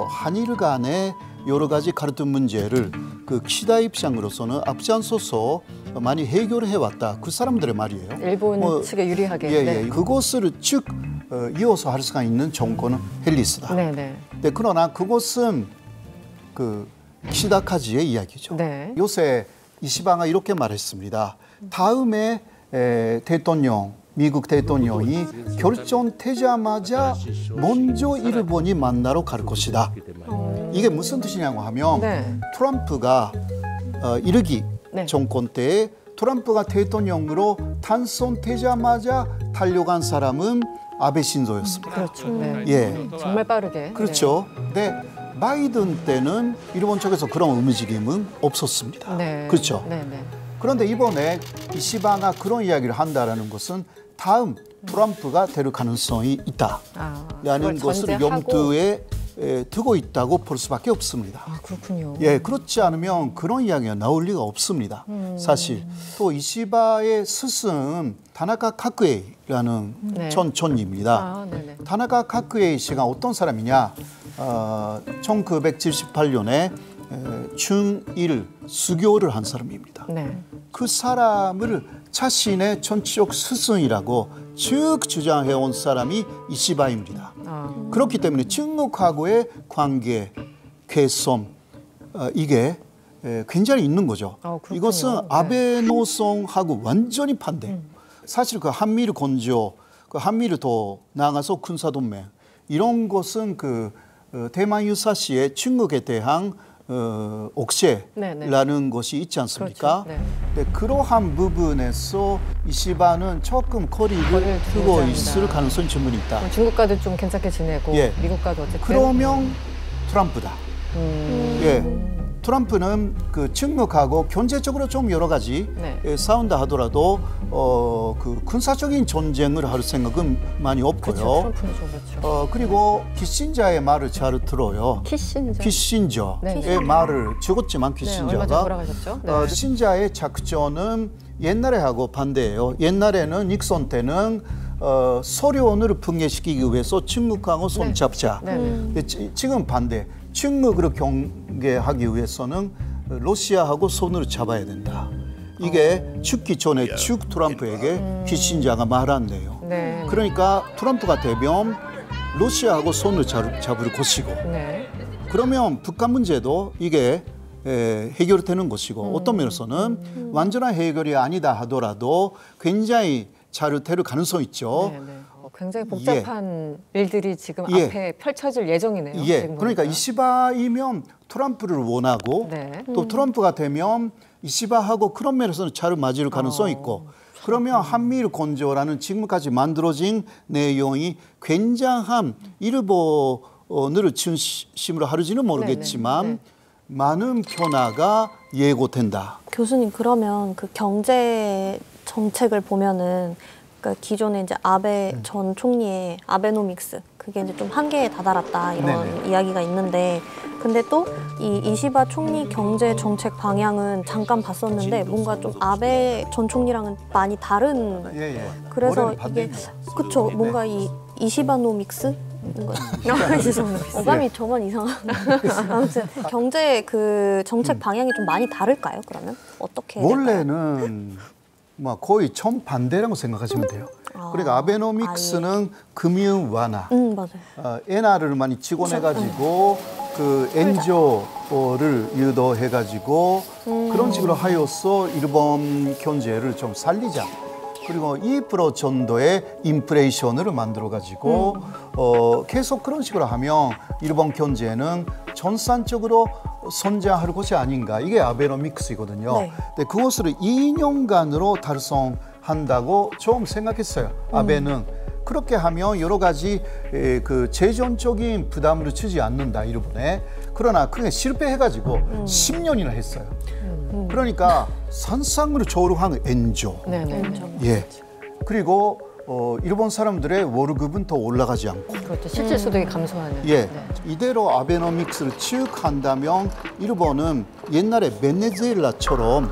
한일 간의 여러 가지 갈등 문제를 그 키시다 입장으로서는 앞장서서 많이 해결을 해왔다. 그 사람들의 말이에요. 일본 측에 유리하게. 예, 네. 그것을 쭉 이어서 할 수가 있는 정권은 헬리스다. 네, 네. 네, 그러나 그것은 그 키시다까지의 이야기죠. 네. 요새 이시바가 이렇게 말했습니다. 다음에 대통령, 미국 대통령이 결정되자마자 먼저 일본이 만나러 갈 것이다. 이게 무슨 뜻이냐고 하면 네. 트럼프가 이르기 네. 정권 때에 트럼프가 대통령으로 당선되자마자 달려간 사람은 아베 신조였습니다. 그렇죠. 네. 예. 정말 빠르게. 그렇죠. 네. 바이든 때는 일본 쪽에서 그런 움직임은 없었습니다. 네. 그렇죠. 네, 네. 그런데 이번에 이시바가 그런 이야기를 한다라는 것은 다음 트럼프가 될 가능성이 있다라는 것을 염두에 두고 있다고 볼 수밖에 없습니다. 아, 그렇군요. 예, 그렇지 않으면 그런 이야기가 나올 리가 없습니다. 사실 또 이시바의 스승은 다나카 카쿠에이라는 네. 전 총리입니다. 다나카 카쿠에이 씨가 어떤 사람이냐? 1978년에 중1 수교를 한 사람입니다. 네. 그 사람을 자신의 전적 스승이라고 쭉 주장해온 사람이 이시바입니다. 그렇기 때문에 중국하고의 관계, 개성 이게 굉장히 있는 거죠. 이것은 아베 노선하고 완전히 반대. 사실 그 한미일 건조, 그 한미일 더 나아가서 군사동맹 이런 것은 그 대만 유사시의 중국에 대한 억제라는 것이 있지 않습니까? 그렇죠. 네. 그러한 부분에서 이시바는 조금 거리를 두고 있을 가능성이 충분히 있다. 중국과도 좀 괜찮게 지내고 예. 미국과도 어쨌든. 그러면 트럼프다. 예. 트럼프는 그 중국하고 경제적으로 좀 여러 가지 네. 싸운다 하더라도 그 군사적인 전쟁을 할 생각은 많이 없고요. 그렇죠. 트럼프는 좀 그렇죠. 그리고 키신저의 말을 잘 들어요. 키신저의 네. 말을 죽었지만 키신저가 네, 얼마 전 돌아가셨죠? 네. 키신저의 작전은 옛날에 하고 반대예요. 옛날에는 닉슨 때는 소련을 붕괴시키기 위해서 중국하고 손잡자. 지금 반대. 중국을 경계하기 위해서는 러시아하고 손을 잡아야 된다. 이게 죽기 전에 트럼프에게 키신저가 말한대요. 그러니까 트럼프가 되면 러시아하고 손을 잡을 것이고 그러면 북한 문제도 이게 해결되는 것이고 어떤 면에서는 완전한 해결이 아니다 하더라도 굉장히 잘 될 가능성이 있죠. 굉장히 복잡한 일들이 지금 앞에 펼쳐질 예정이네요. 지금 그러니까 이시바이면 트럼프를 원하고 또 트럼프가 되면 이시바하고 그런 면에서는 잘 맞을 가능성이 있고 그러면 한미일 건조라는 지금까지 만들어진 내용이 굉장한 일본을 중심으로 하는지는 모르겠지만 많은 변화가 예고된다. 교수님 그러면 그 경제 정책을 보면은 그러니까 기존에 이제 아베 전 총리의 아베노믹스 그게 이제 좀 한계에 다다랐다 이런 이야기가 있는데 근데 또 이 이시바 총리 경제 정책 방향은 잠깐 봤었는데 뭔가 좀 아베 전 총리랑은 많이 다른 그래서 이게 그쵸 뭔가 이 이시바노믹스 어감이 저만 이상한 아무튼 경제 그 정책 방향이 좀 많이 다를까요? 그러면 어떻게 원래는 뭐 거의 정반대라고 생각하시면 돼요. 그러니까 아베노믹스는 금융 완화, 맞아요. 엔화를 많이 직원해가지고 그 엔조를 유도해가지고 그런 식으로 하여서 일본 경제를 좀 살리자. 그리고 2% 정도의 인플레이션을 만들어가지고 계속 그런 식으로 하면 일본 경제는 전산적으로 성장할 것이 아닌가. 이게 아베노믹스이거든요. 근데 그것을 2년간으로 달성한다고 처음 생각했어요. 아베는. 그렇게 하면 여러 가지 그 재정적인 부담을 주지 않는다, 일본에. 그러나 그게 실패해가지고 10년이나 했어요. 그러니까 상상으로 조롱하는 엔조. 그리고 일본 사람들의 월급은 더 올라가지 않고. 그렇죠. 실질 소득이 감소하는. 이대로 아베노믹스를 쭉 한다면 일본은 옛날에 베네수엘라처럼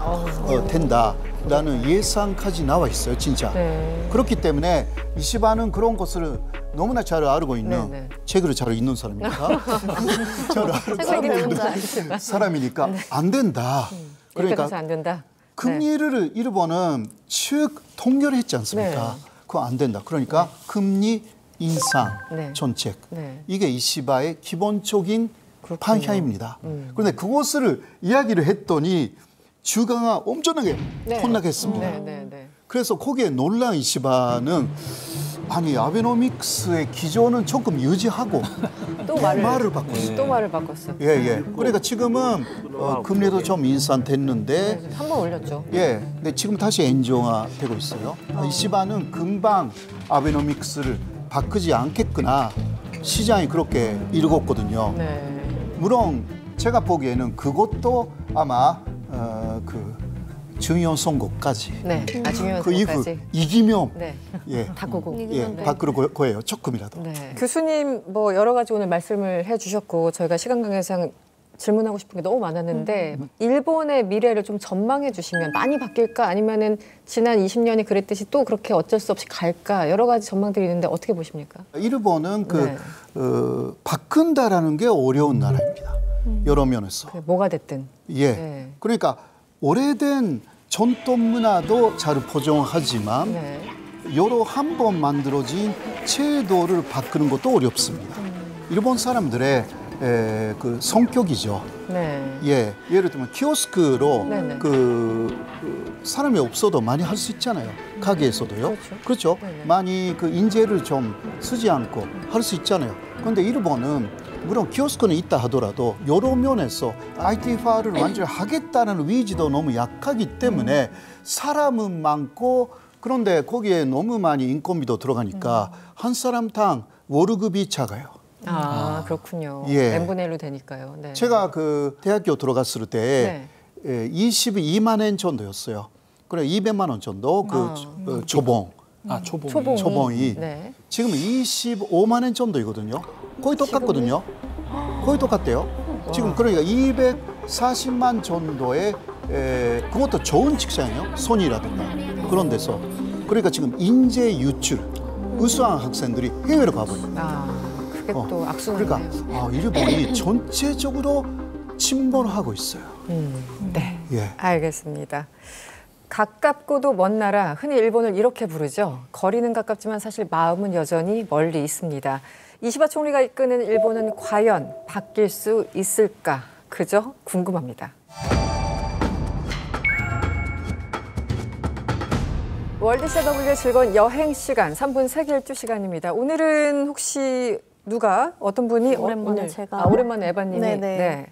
된다라는 예상까지 나와 있어요, 진짜. 그렇기 때문에 이시바는 그런 것을 너무나 잘 알고 있는 책을 잘 읽는 사람이니까 잘 알고 사람이니까 안 된다. 그러니까 안 된다. 금리를 일본은 쭉 통렬했지 않습니까? 그거 안 된다. 그러니까 금리 인상 정책. 이게 이시바의 기본적인 방향입니다. 그런데 그것을 이야기를 했더니 주가가 엄청나게 폭락했습니다. 그래서 거기에 놀란 이시바는 아니 아베노믹스의 기조는 조금 유지하고 또 말을 바꿨어요. 또 말을 바꿨어. 그러니까 지금은 금리도 좀 인상됐는데 한번 올렸죠. 근데 지금 다시 엔정화되고 있어요. 이시바는 금방 아베노믹스를 바꾸지 않겠구나 시장이 그렇게 읽었거든요. 물론 제가 보기에는 그것도 아마 그 중요한 선거까지. 중요한 그 이후 이기면 바꾸고 바꿀 거예요. 조금이라도. 교수님 뭐 여러 가지 오늘 말씀을 해주셨고 저희가 시간 관계상 질문하고 싶은 게 너무 많았는데 일본의 미래를 좀 전망해 주시면 많이 바뀔까 아니면은 지난 20년이 그랬듯이 또 그렇게 어쩔 수 없이 갈까 여러 가지 전망들이 있는데 어떻게 보십니까? 일본은 바꾼다라는 게 어려운 나라입니다. 여러 면에서. 뭐가 됐든. 그러니까 오래된 전통 문화도 잘 보존하지만 여러 한 번 만들어진 제도를 바꾸는 것도 어렵습니다. 일본 사람들의 그 성격이죠. 예를 들면 키오스크로 사람이 없어도 많이 할 수 있잖아요. 가게에서도요. 그렇죠. 많이 그 인재를 좀 쓰지 않고 할 수 있잖아요. 그런데 일본은 물론 키오스크는 있다 하더라도 여러 면에서 IT화를 완전히 하겠다는 의지도 너무 약하기 때문에 사람은 많고 그런데 거기에 너무 많이 인건비도 들어가니까 한 사람당 월급이 작아요. 그렇군요. n분의 1로 되니까요. 제가 그 대학교 들어갔을 때 22만 엔 정도였어요. 그래 200만 원 정도 그 초봉. 초봉이 지금 25만 엔 정도이거든요. 거의 똑같거든요. 거의 똑같대요. 지금 그러니까 240만 정도의 그것도 좋은 직장이에요. 손이라든가 그런 데서. 그러니까 지금 인재 유출 우수한 학생들이 해외로 가버립니다. 그게 또 악순환이네요. 그러니까 일본이 전체적으로 침몰하고 있어요. 네, 예. 알겠습니다. 가깝고도 먼 나라, 흔히 일본을 이렇게 부르죠. 거리는 가깝지만 사실 마음은 여전히 멀리 있습니다. 이시바 총리가 이끄는 일본은 과연 바뀔 수 있을까? 그저 궁금합니다. 월드시아 W의 즐거운 여행 시간, 3분 세계 일주 시간입니다. 오늘은 혹시 누가, 어떤 분이 오랜만에 제가 오랜만에 에바님이 네.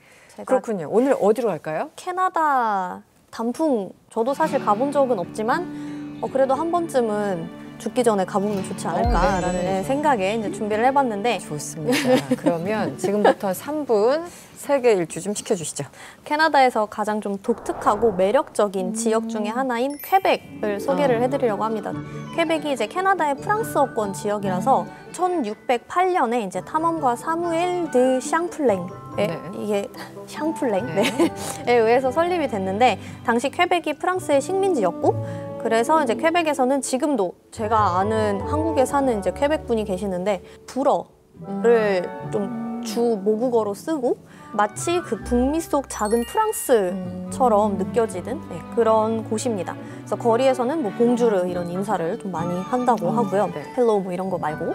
그렇군요. 오늘 어디로 갈까요? 캐나다 단풍. 저도 사실 가본 적은 없지만 그래도 한 번쯤은 죽기 전에 가보면 좋지 않을까라는 생각에 이제 준비를 해봤는데 좋습니다. 그러면 지금부터 3분 세계 일주 좀 시켜주시죠. 캐나다에서 가장 좀 독특하고 매력적인 지역 중에 하나인 퀘벡을 소개를 해드리려고 합니다. 퀘벡이 이제 캐나다의 프랑스어권 지역이라서 1608년에 이제 탐험가 사무엘 드 샹플랭 이게 샹플랭에 의해서 설립이 됐는데 당시 퀘벡이 프랑스의 식민지였고 그래서 이제 퀘벡에서는 지금도 제가 아는 한국에 사는 이제 퀘벡 분이 계시는데 불어를 좀 주 모국어로 쓰고 마치 그 북미 속 작은 프랑스처럼 느껴지는 그런 곳입니다. 그래서 거리에서는 뭐 봉주르 이런 인사를 좀 많이 한다고 하고요. 헬로우 뭐 이런 거 말고.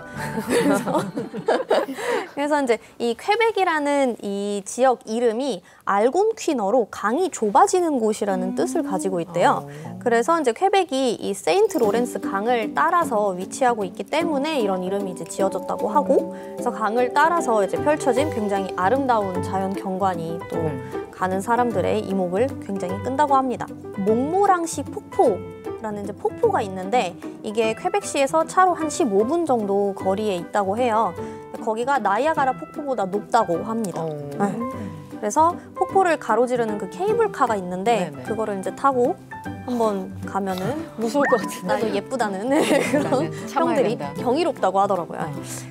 그래서 이제 이 퀘벡이라는 이 지역 이름이 알곤퀴너로 강이 좁아지는 곳이라는 뜻을 가지고 있대요. 그래서 이제 퀘벡이 이 세인트 로렌스 강을 따라서 위치하고 있기 때문에 이런 이름이 이제 지어졌다고 하고, 그래서 강을 따라서 이제 펼쳐진 굉장히 아름다운 자연 경관이 또 가는 사람들의 이목을 굉장히 끈다고 합니다. 몽모랑시 폭포라는 이제 폭포가 있는데 이게 퀘벡시에서 차로 한 15분 정도 거리에 있다고 해요. 거기가 나이아가라 폭포보다 높다고 합니다. 그래서 폭포를 가로지르는 그 케이블카가 있는데 그거를 이제 타고 한번 가면은 무서울 것 같은데 나도 예쁘다는 그런 평들이 경이롭다고 하더라고요.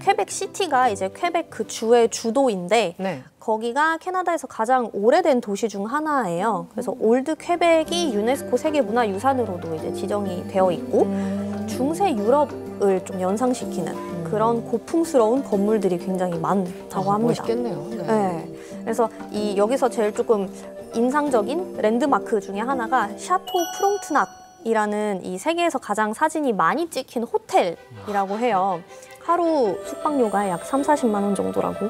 퀘벡 시티가 이제 퀘벡 그 주의 주도인데 거기가 캐나다에서 가장 오래된 도시 중 하나예요. 그래서 올드 퀘벡이 유네스코 세계문화유산으로도 이제 지정이 되어 있고 중세 유럽을 좀 연상시키는 그런 고풍스러운 건물들이 굉장히 많다고 합니다. 멋있겠네요. 네. 그래서 이 여기서 제일 조금 인상적인 랜드마크 중에 하나가 샤토 프롱트낙이라는 이 세계에서 가장 사진이 많이 찍힌 호텔이라고 해요. 하루 숙박료가 약 30~40만 원 정도라고.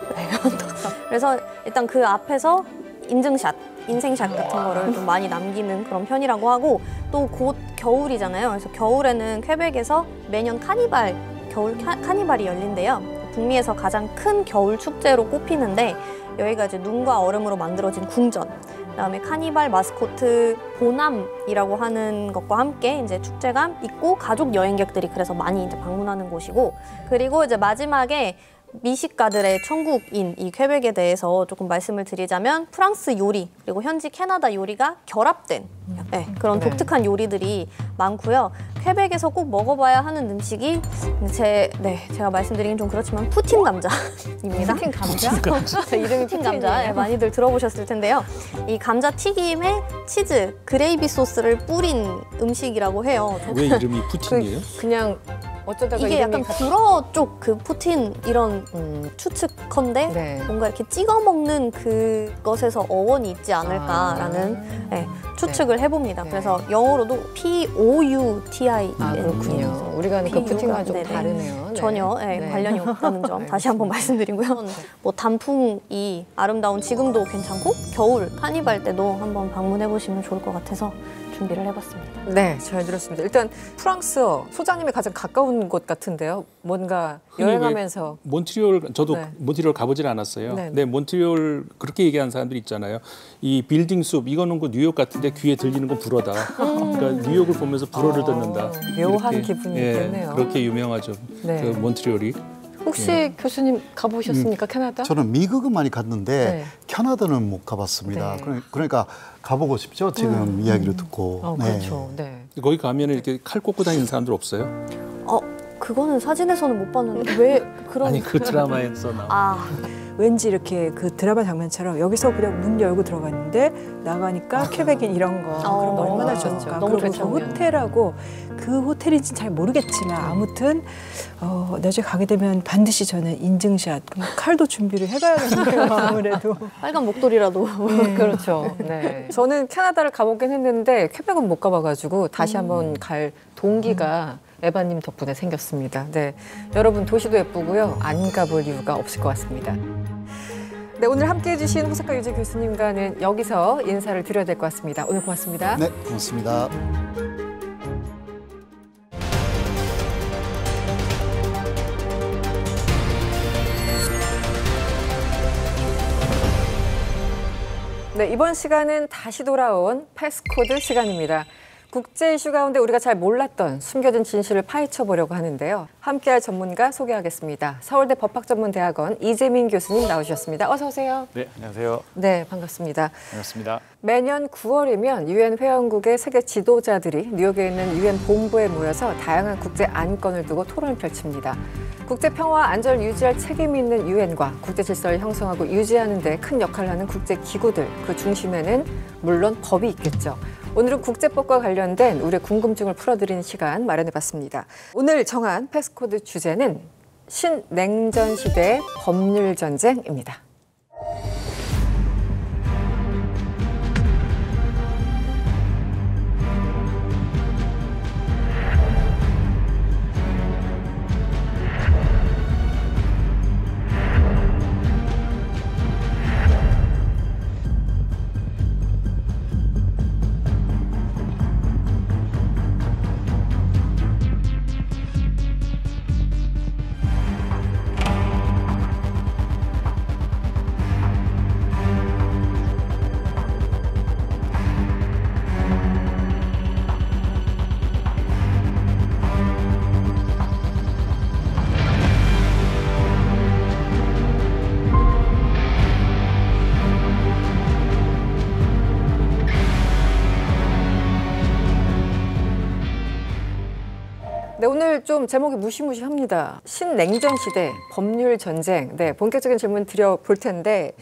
그래서 일단 그 앞에서 인증샷, 인생샷 같은 거를 좀 많이 남기는 그런 편이라고 하고, 또 곧 겨울이잖아요. 그래서 겨울에는 퀘벡에서 매년 겨울 카니발이 열린대요. 북미에서 가장 큰 겨울 축제로 꼽히는데 여기가 이제 눈과 얼음으로 만들어진 궁전, 그다음에 카니발 마스코트 보남이라고 하는 것과 함께 이제 축제가 있고 가족 여행객들이 그래서 많이 이제 방문하는 곳이고, 그리고 이제 마지막에 미식가들의 천국인 이 퀘벡에 대해서 조금 말씀을 드리자면 프랑스 요리 그리고 현지 캐나다 요리가 결합된 그런 독특한 요리들이 많고요. 퀘벡에서 꼭 먹어봐야 하는 음식이 제가 말씀드리긴 좀 그렇지만 푸틴 감자입니다. 푸틴 감자? 이름이 푸틴 감자. 많이들 들어보셨을 텐데요. 이 감자 튀김에 치즈, 그레이비 소스를 뿌린 음식이라고 해요. 왜 이름이 푸틴이에요? 그냥 어쩌다가 이게 약간 불어 쪽 그 푸틴 이런 추측컨대 뭔가 이렇게 찍어 먹는 그것에서 어원이 있지 않을까라는 추측을 해봅니다. 그래서 영어로도 POUTIN. 그렇군요. 우리가 아는 그 푸틴과 좀 다르네요. 전혀 관련이 없다는 점 다시 한번 말씀드리고요. 뭐 단풍이 아름다운 지금도 괜찮고 겨울 카니발 때도 한번 방문해보시면 좋을 것 같아서 준비를 해봤습니다. 네, 잘 들었습니다. 일단 프랑스어, 소장님이 가장 가까운 곳 같은데요. 뭔가 여행하면서. 몬트리올, 저도 몬트리올 가보질 않았어요. 근데 몬트리올 그렇게 얘기하는 사람들 있잖아요. 이 빌딩 숲, 이거는 그 뉴욕 같은데 귀에 들리는 건 불어다. 그러니까 뉴욕을 보면서 불어를 듣는다. 묘한 기분이 있겠네요. 그렇게 유명하죠. 그 몬트리올이. 혹시 교수님 가보셨습니까, 캐나다? 저는 미국은 많이 갔는데 캐나다는 못 가봤습니다. 그러니까 가보고 싶죠, 지금 이야기를 듣고. 그렇죠. 거기 가면 이렇게 칼 꽂고 다니는 사람들 없어요? 그거는 사진에서는 못 봤는데 왜 그런? 아니 그 드라마에서 나온. 왠지 이렇게 그 드라마 장면처럼 여기서 그냥 문 열고 들어갔는데 나가니까 퀘벡인 이런 거 그런 거 얼마나 좋을까. 너무 그리고 그 호텔하고 그 호텔인지는 잘 모르겠지만 아무튼 나중에 가게 되면 반드시 저는 인증샷 그럼 칼도 준비를 해가야겠네요. 아무래도 빨간 목도리라도. 그렇죠. 네. 저는 캐나다를 가보긴 했는데 퀘벡은 못 가봐가지고 다시 한번 갈 동기가 에바님 덕분에 생겼습니다. 네, 여러분 도시도 예쁘고요. 안 가볼 이유가 없을 것 같습니다. 네, 오늘 함께해 주신 호사카 유지 교수님과는 여기서 인사를 드려야 될 것 같습니다. 오늘 고맙습니다. 네, 고맙습니다. 네, 이번 시간은 다시 돌아온 패스코드 시간입니다. 국제 이슈 가운데 우리가 잘 몰랐던 숨겨진 진실을 파헤쳐 보려고 하는데요. 함께할 전문가 소개하겠습니다. 서울대 법학전문대학원 이재민 교수님 나오셨습니다. 어서 오세요. 네, 안녕하세요. 네, 반갑습니다. 반갑습니다. 매년 9월이면 유엔 회원국의 세계 지도자들이 뉴욕에 있는 유엔 본부에 모여서 다양한 국제 안건을 두고 토론을 펼칩니다. 국제 평화 안전을 유지할 책임이 있는 유엔과 국제 질서를 형성하고 유지하는 데 큰 역할을 하는 국제 기구들, 그 중심에는 물론 법이 있겠죠. 오늘은 국제법과 관련된 우리의 궁금증을 풀어드리는 시간 마련해봤습니다. 오늘 정한 패스코드 주제는 신냉전 시대의 법률 전쟁입니다. 네, 오늘 좀 제목이 무시무시합니다. 신냉전 시대 법률 전쟁. 네, 본격적인 질문 드려볼 텐데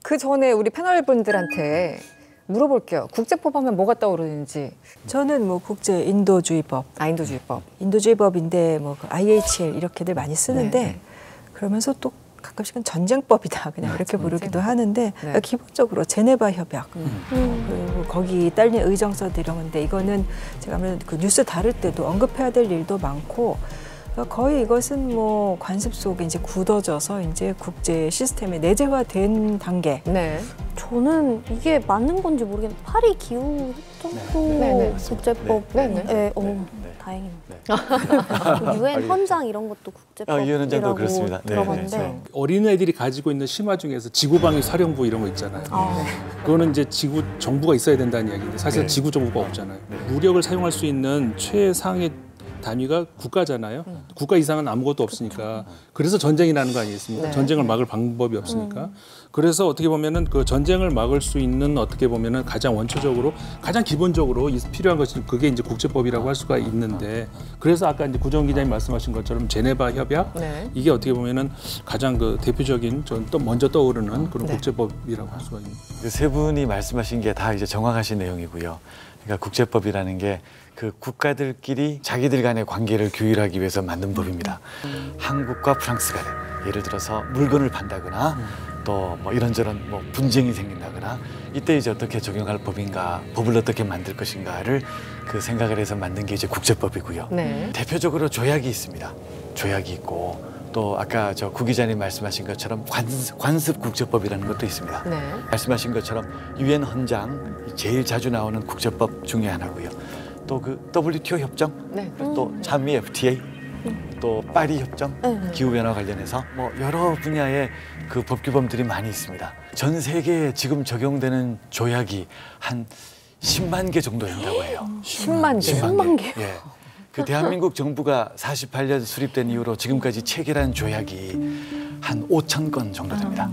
그 전에 우리 패널분들한테 물어볼게요. 국제법 하면 뭐가 떠오르는지. 저는 뭐 국제 인도주의법. 인도주의법. 인도주의법인데 뭐 그 IHL 이렇게들 많이 쓰는데 네. 그러면서 또 가끔씩은 전쟁법이다 그냥 이렇게 부르기도 하는데 네. 기본적으로 제네바 협약 그리고 거기 딸린 의정서들 이런 건데 이거는 제가 아무래도 그 뉴스 다룰 때도 언급해야 될 일도 많고 그러니까 거의 이것은 뭐 관습 속에 이제 굳어져서 이제 국제 시스템에 내재화된 단계. 네. 저는 이게 맞는 건지 모르겠는데 파리 기후 협정도 국제법. 네. 다행입니다. 유엔 헌장 이런 것도 국제법이라고 유엔 헌장도 그렇습니다. 들어봤는데 어린애들이 가지고 있는 심화 중에서 지구방위 사령부 이런 거 있잖아요. 그거는 이제 지구 정부가 있어야 된다는 이야기인데 사실 지구 정부가 없잖아요. 무력을 사용할 수 있는 최상의 단위가 국가잖아요. 국가 이상은 아무것도 없으니까. 그래서 전쟁이 나는 거 아니겠습니까? 네. 전쟁을 막을 방법이 없으니까. 그래서 어떻게 보면은 그 전쟁을 막을 수 있는 어떻게 보면은 가장 원초적으로 가장 기본적으로 필요한 것이 그게 이제 국제법이라고 할 수가 있는데 그래서 아까 이제 구정 기자님 말씀하신 것처럼 제네바 협약 이게 어떻게 보면은 가장 그 대표적인 또 먼저 떠오르는 그런 국제법이라고 할 수가 있는. 세 분이 말씀하신 게 다 이제 정확하신 내용이고요. 그러니까 국제법이라는 게 그 국가들끼리 자기들 간의 관계를 규율하기 위해서 만든 법입니다. 한국과 프랑스 간에 예를 들어서 물건을 판다거나 또 뭐 이런저런 뭐 분쟁이 생긴다거나 이때 이제 어떻게 적용할 법인가, 법을 어떻게 만들 것인가를 그 생각을 해서 만든 게 이제 국제법이고요. 대표적으로 조약이 있습니다. 조약이 있고 또 아까 저 구 기자님 말씀하신 것처럼 관습 국제법이라는 것도 있습니다. 말씀하신 것처럼 유엔 헌장 제일 자주 나오는 국제법 중에 하나고요. 또 그 WTO 협정, 또 찬미 FTA, 또 파리 협정, 기후변화 관련해서 뭐 여러 분야의 그 법규범들이 많이 있습니다. 전 세계에 지금 적용되는 조약이 한 10만 개 정도 된다고 해요. 10만 개? 10만 개? 예. 그 대한민국 정부가 48년 수립된 이후로 지금까지 체결한 조약이 한 5천 건 정도 됩니다.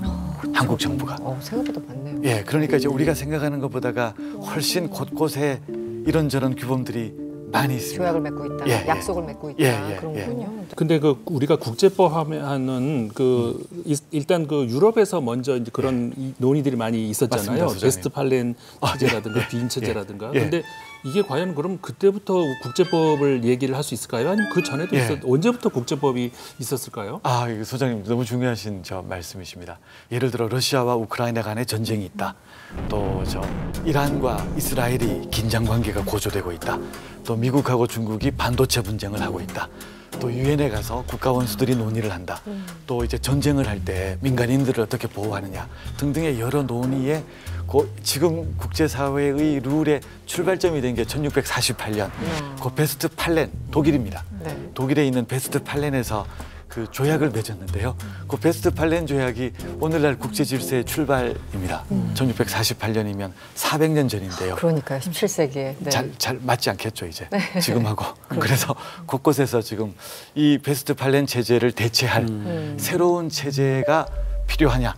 한국 정부가. 생각보다 많네요. 예, 그러니까 이제 우리가 생각하는 것보다가 훨씬 곳곳에 이런저런 규범들이 많이 있습니다. 조약을 맺고 있다, 약속을 맺고 있다 그런군요. 근데 그 우리가 국제법 하면은 그 일단 그 유럽에서 먼저 이제 그런 논의들이 많이 있었잖아요. 맞습니다, 베스트팔렌 체제라든가 비인 체제라든가. 근데 이게 과연 그럼 그때부터 국제법을 얘기를 할 수 있을까요? 아니면 그 전에도 언제부터 국제법이 있었을까요? 이거 소장님 너무 중요하신 말씀이십니다. 예를 들어 러시아와 우크라이나 간에 전쟁이 있다. 또 이란과 이스라엘이 긴장 관계가 고조되고 있다. 또 미국하고 중국이 반도체 분쟁을 하고 있다. 또 유엔에 가서 국가 원수들이 논의를 한다. 또 이제 전쟁을 할 때 민간인들을 어떻게 보호하느냐 등등의 여러 논의에 지금 국제사회의 룰의 출발점이 된 게 1648년 그 베스트팔렌 독일입니다. 독일에 있는 베스트팔렌에서 그 조약을 맺었는데요. 그 베스트팔렌 조약이 오늘날 국제 질서의 출발입니다. 1648년이면 400년 전인데요. 그러니까요. 17세기에. 잘 맞지 않겠죠, 이제. 지금하고. 그래서 곳곳에서 지금 이 베스트팔렌 체제를 대체할 새로운 체제가 필요하냐,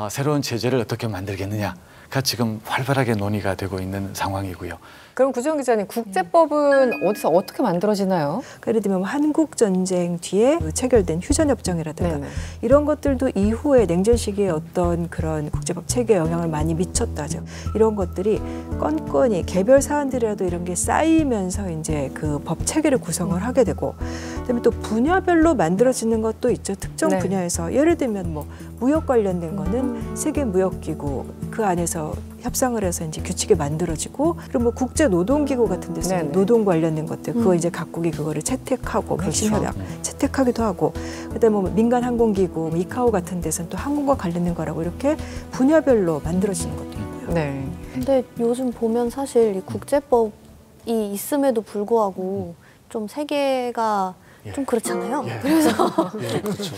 새로운 체제를 어떻게 만들겠느냐가 지금 활발하게 논의가 되고 있는 상황이고요. 그럼 구지영 기자님, 국제법은 어디서 어떻게 만들어지나요? 예를 들면 한국 전쟁 뒤에 체결된 휴전협정이라든가 이런 것들도 이후에 냉전 시기에 어떤 그런 국제법 체계에 영향을 많이 미쳤다죠. 이런 것들이 건건이 개별 사안들이라도 이런 게 쌓이면서 이제 그 법 체계를 구성을 하게 되고, 그다음에 또 분야별로 만들어지는 것도 있죠. 특정 분야에서 예를 들면 뭐 무역 관련된 거는 세계 무역기구 그 안에서 협상을 해서 이제 규칙이 만들어지고, 그리고 뭐 국제 노동기구 같은 데서 노동 관련된 것들 그거 이제 각국이 그거를 채택하고 핵심 협약 채택하기도 하고, 그다음에 뭐 민간 항공기구 이카오 같은 데서는 또 항공과 관련된 거라고 이렇게 분야별로 만들어지는 것도 있고요. 근데 요즘 보면 사실 이 국제법이 있음에도 불구하고 좀 세계가 좀 그렇잖아요. 그래서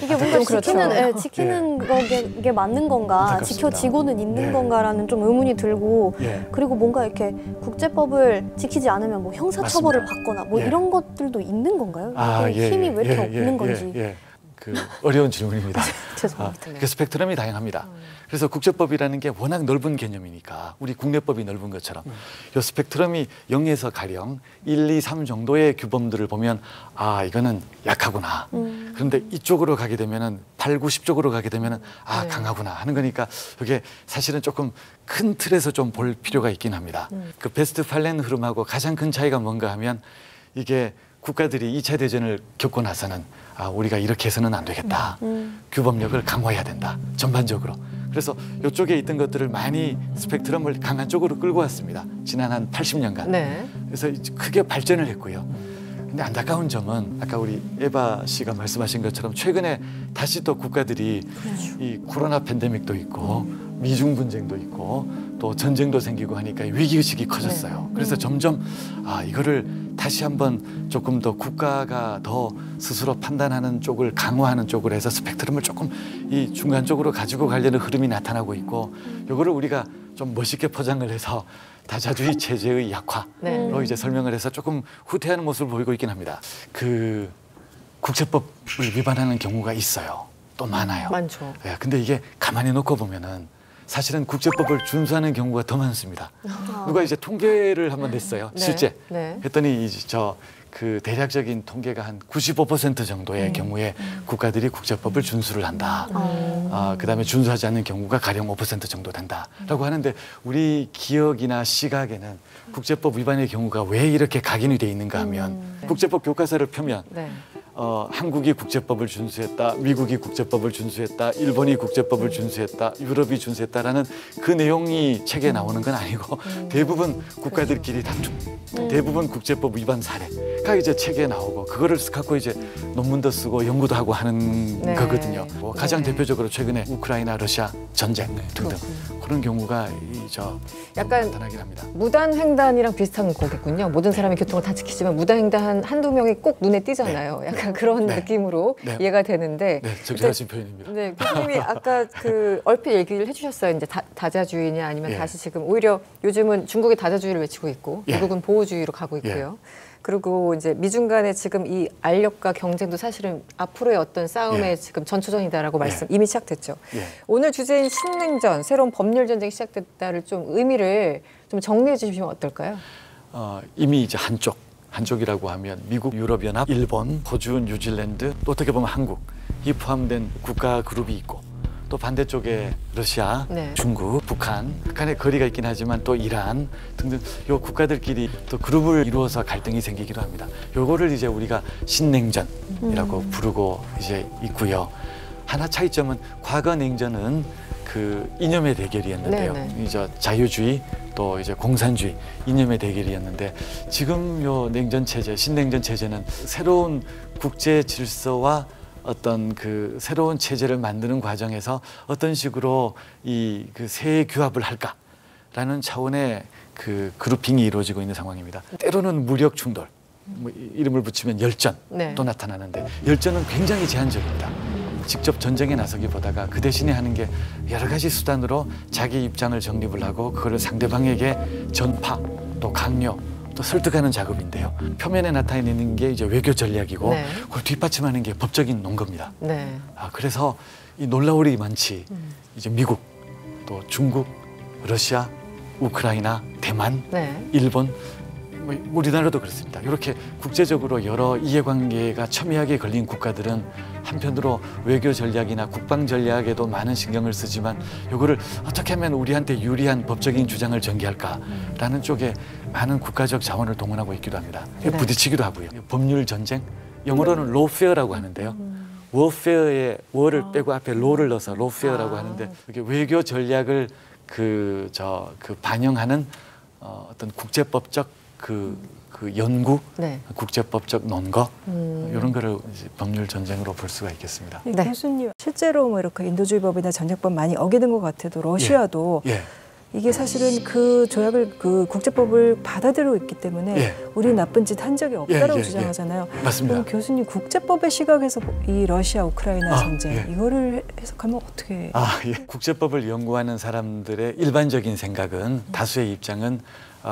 이게 뭔가 지키는 게 맞는 건가, 지켜지고는 있는 건가라는 좀 의문이 들고, 그리고 뭔가 이렇게 국제법을 지키지 않으면 뭐 형사처벌을 받거나 뭐 이런 것들도 있는 건가요? 힘이 왜 이렇게 없는 건지. 그 어려운 질문입니다. 죄송합니다. 그 스펙트럼이 다양합니다. 그래서 국제법이라는 게 워낙 넓은 개념이니까 우리 국내법이 넓은 것처럼 이 스펙트럼이 0에서 가령 1, 2, 3 정도의 규범들을 보면 이거는 약하구나. 그런데 이쪽으로 가게 되면은 8, 9, 10쪽으로 가게 되면은 강하구나 하는 거니까 이게 사실은 조금 큰 틀에서 좀 볼 필요가 있긴 합니다. 그 베스트팔렌 흐름하고 가장 큰 차이가 뭔가 하면 이게 국가들이 2차 대전을 겪고 나서는 우리가 이렇게 해서는 안 되겠다. 규범력을 강화해야 된다. 전반적으로. 그래서 이쪽에 있던 것들을 많이 스펙트럼을 강한 쪽으로 끌고 왔습니다. 지난 한 80년간. 그래서 크게 발전을 했고요. 근데 안타까운 점은 아까 우리 에바 씨가 말씀하신 것처럼 최근에 다시 또 국가들이 이 코로나 팬데믹도 있고 미중 분쟁도 있고 또 전쟁도 생기고 하니까 위기의식이 커졌어요. 그래서 점점 이거를 다시 한번 조금 더 국가가 더 스스로 판단하는 쪽을 강화하는 쪽으로 해서 스펙트럼을 조금 이 중간 쪽으로 가지고 가려는 흐름이 나타나고 있고, 이거를 우리가 좀 멋있게 포장을 해서 다자주의 체제의 약화로 이제 설명을 해서 조금 후퇴하는 모습을 보이고 있긴 합니다. 그 국제법을 위반하는 경우가 있어요. 또 많아요. 많죠. 근데 이게 가만히 놓고 보면은 사실은 국제법을 준수하는 경우가 더 많습니다. 누가 이제 통계를 한번 냈어요. 실제. 했더니 그 대략적인 통계가 한 95% 정도의 경우에 국가들이 국제법을 준수를 한다. 그다음에 준수하지 않는 경우가 가령 5% 정도 된다라고 하는데, 우리 기억이나 시각에는 국제법 위반의 경우가 왜 이렇게 각인이 돼 있는가 하면 국제법 교과서를 펴면 한국이 국제법을 준수했다, 미국이 국제법을 준수했다, 일본이 국제법을 준수했다, 유럽이 준수했다라는 그 내용이 책에 나오는 건 아니고 대부분 국가들끼리 다툼, 대부분 국제법 위반 사례가 이제 책에 나오고 그거를 갖고 이제 논문도 쓰고 연구도 하고 하는 거거든요. 가장 대표적으로 최근에 우크라이나 러시아 전쟁 등등 그런 경우가 약간 나타나긴 합니다. 무단횡단이랑 비슷한 거겠군요. 모든 사람이 교통을 다 지키지만 무단횡단 한두 명이 꼭 눈에 띄잖아요. 약간 그런 느낌으로 이해가 되는데. 적절하신 표현입니다. 교수님이 아까 그 얼핏 얘기를 해주셨어요. 이제 다자주의냐 아니면 다시 지금 오히려 요즘은 중국이 다자주의를 외치고 있고 미국은 보호주의로 가고 있고요. 그리고 이제 미중 간의 지금 이 알력과 경쟁도 사실은 앞으로의 어떤 싸움의 지금 전초전이다라고 말씀 이미 시작됐죠. 오늘 주제인 신냉전, 새로운 법률 전쟁이 시작됐다를 좀 의미를 좀 정리해 주시면 어떨까요? 이미 이제 한쪽 한쪽이라고 하면 미국, 유럽연합, 일본, 호주, 뉴질랜드, 또 어떻게 보면 한국 이 포함된 국가 그룹이 있고 또 반대쪽에 러시아, 네. 중국, 북한, 북한의 거리가 있긴 하지만 또 이란 등등 요 국가들끼리 또 그룹을 이루어서 갈등이 생기기도 합니다. 요거를 이제 우리가 신냉전이라고 부르고 이제 있고요. 하나 차이점은 과거 냉전은 그 이념의 대결이었는데요. 네네. 이제 자유주의 또 이제 공산주의 이념의 대결이었는데 지금 요 냉전 체제, 신냉전 체제는 새로운 국제 질서와 어떤 그 새로운 체제를 만드는 과정에서 어떤 식으로 이 그 새 규합을 할까라는 차원의 그 그룹핑이 이루어지고 있는 상황입니다. 때로는 무력 충돌, 뭐 이름을 붙이면 열전도 네. 나타나는데 열전은 굉장히 제한적입니다. 직접 전쟁에 나서기보다가 그 대신에 하는 게 여러 가지 수단으로 자기 입장을 정립을 하고 그거를 상대방에게 전파 또 강요 또 설득하는 작업인데요. 표면에 나타내는 게 이제 외교 전략이고 네. 그걸 뒷받침하는 게 법적인 논거입니다. 네. 그래서 이 놀라울이 많지 이제 미국 또 중국, 러시아, 우크라이나, 대만, 네. 일본 뭐 우리나라도 그렇습니다. 이렇게 국제적으로 여러 이해관계가 첨예하게 걸린 국가들은 한편으로 외교 전략이나 국방 전략에도 많은 신경을 쓰지만 이거를 어떻게 하면 우리한테 유리한 법적인 주장을 전개할까라는 쪽에 많은 국가적 자원을 동원하고 있기도 합니다. 네. 부딪히기도 하고요. 법률 전쟁, 영어로는 lawfare라고 하는데요. 워페어에 워를 빼고 앞에 로를 넣어서 lawfare라고 하는데 이렇게 외교 전략을 그 반영하는 어떤 국제법적 그 연구, 네. 국제법적 논거 이런 거를 이제 법률 전쟁으로 볼 수가 있겠습니다. 네. 교수님 실제로 뭐 이렇게 인도주의법이나 전쟁법 많이 어기는 것 같아도 러시아도 예. 이게 사실은 그 조약을 그 국제법을 받아들이고 있기 때문에 예. 우리 나쁜 짓 한 적이 없다라고 주장하잖아요. 맞습니다. 그럼 교수님 국제법의 시각에서 이 러시아 우크라이나 전쟁 이거를 해석하면 어떻게? 국제법을 연구하는 사람들의 일반적인 생각은 다수의 입장은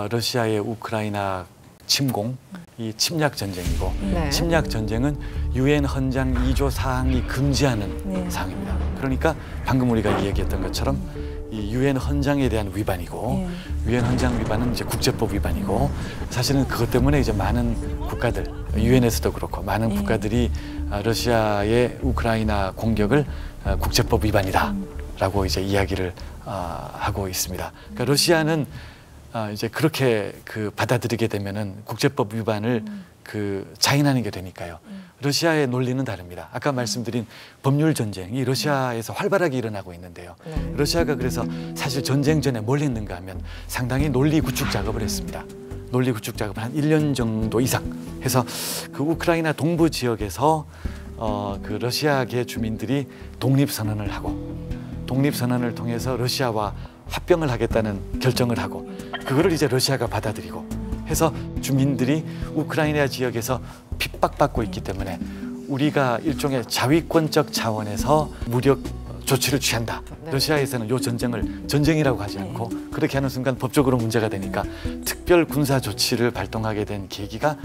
러시아의 우크라이나 침공, 이 침략 전쟁이고 네. 침략 전쟁은 유엔 헌장 2조 사항이 금지하는 사항입니다. 그러니까 방금 우리가 이야기했던 것처럼 이 유엔 헌장에 대한 위반이고 유엔 헌장 위반은 이제 국제법 위반이고 사실은 그것 때문에 이제 많은 국가들 유엔에서도 그렇고 많은 국가들이 러시아의 우크라이나 공격을 국제법 위반이다라고 이제 이야기를 하고 있습니다. 그러니까 러시아는 이제 그렇게 그 받아들이게 되면은 국제법 위반을 그 자인하는 게 되니까요. 러시아의 논리는 다릅니다. 아까 말씀드린 법률 전쟁이 러시아에서 활발하게 일어나고 있는데요. 러시아가 그래서 사실 전쟁 전에 뭘 했는가 하면 상당히 논리 구축 작업을 했습니다. 논리 구축 작업을 한 1년 정도 이상 해서 그 우크라이나 동부 지역에서 그 러시아계 주민들이 독립선언을 하고 독립선언을 통해서 러시아와 합병을 하겠다는 결정을 하고 그거를 이제 러시아가 받아들이고 해서 주민들이 우크라이나 지역에서 핍박받고 있기 때문에 우리가 일종의 자위권적 차원에서 무력 조치를 취한다. 러시아에서는 요 전쟁을 전쟁이라고 하지 않고 그렇게 하는 순간 법적으로 문제가 되니까 특별 군사 조치를 발동하게 된 계기가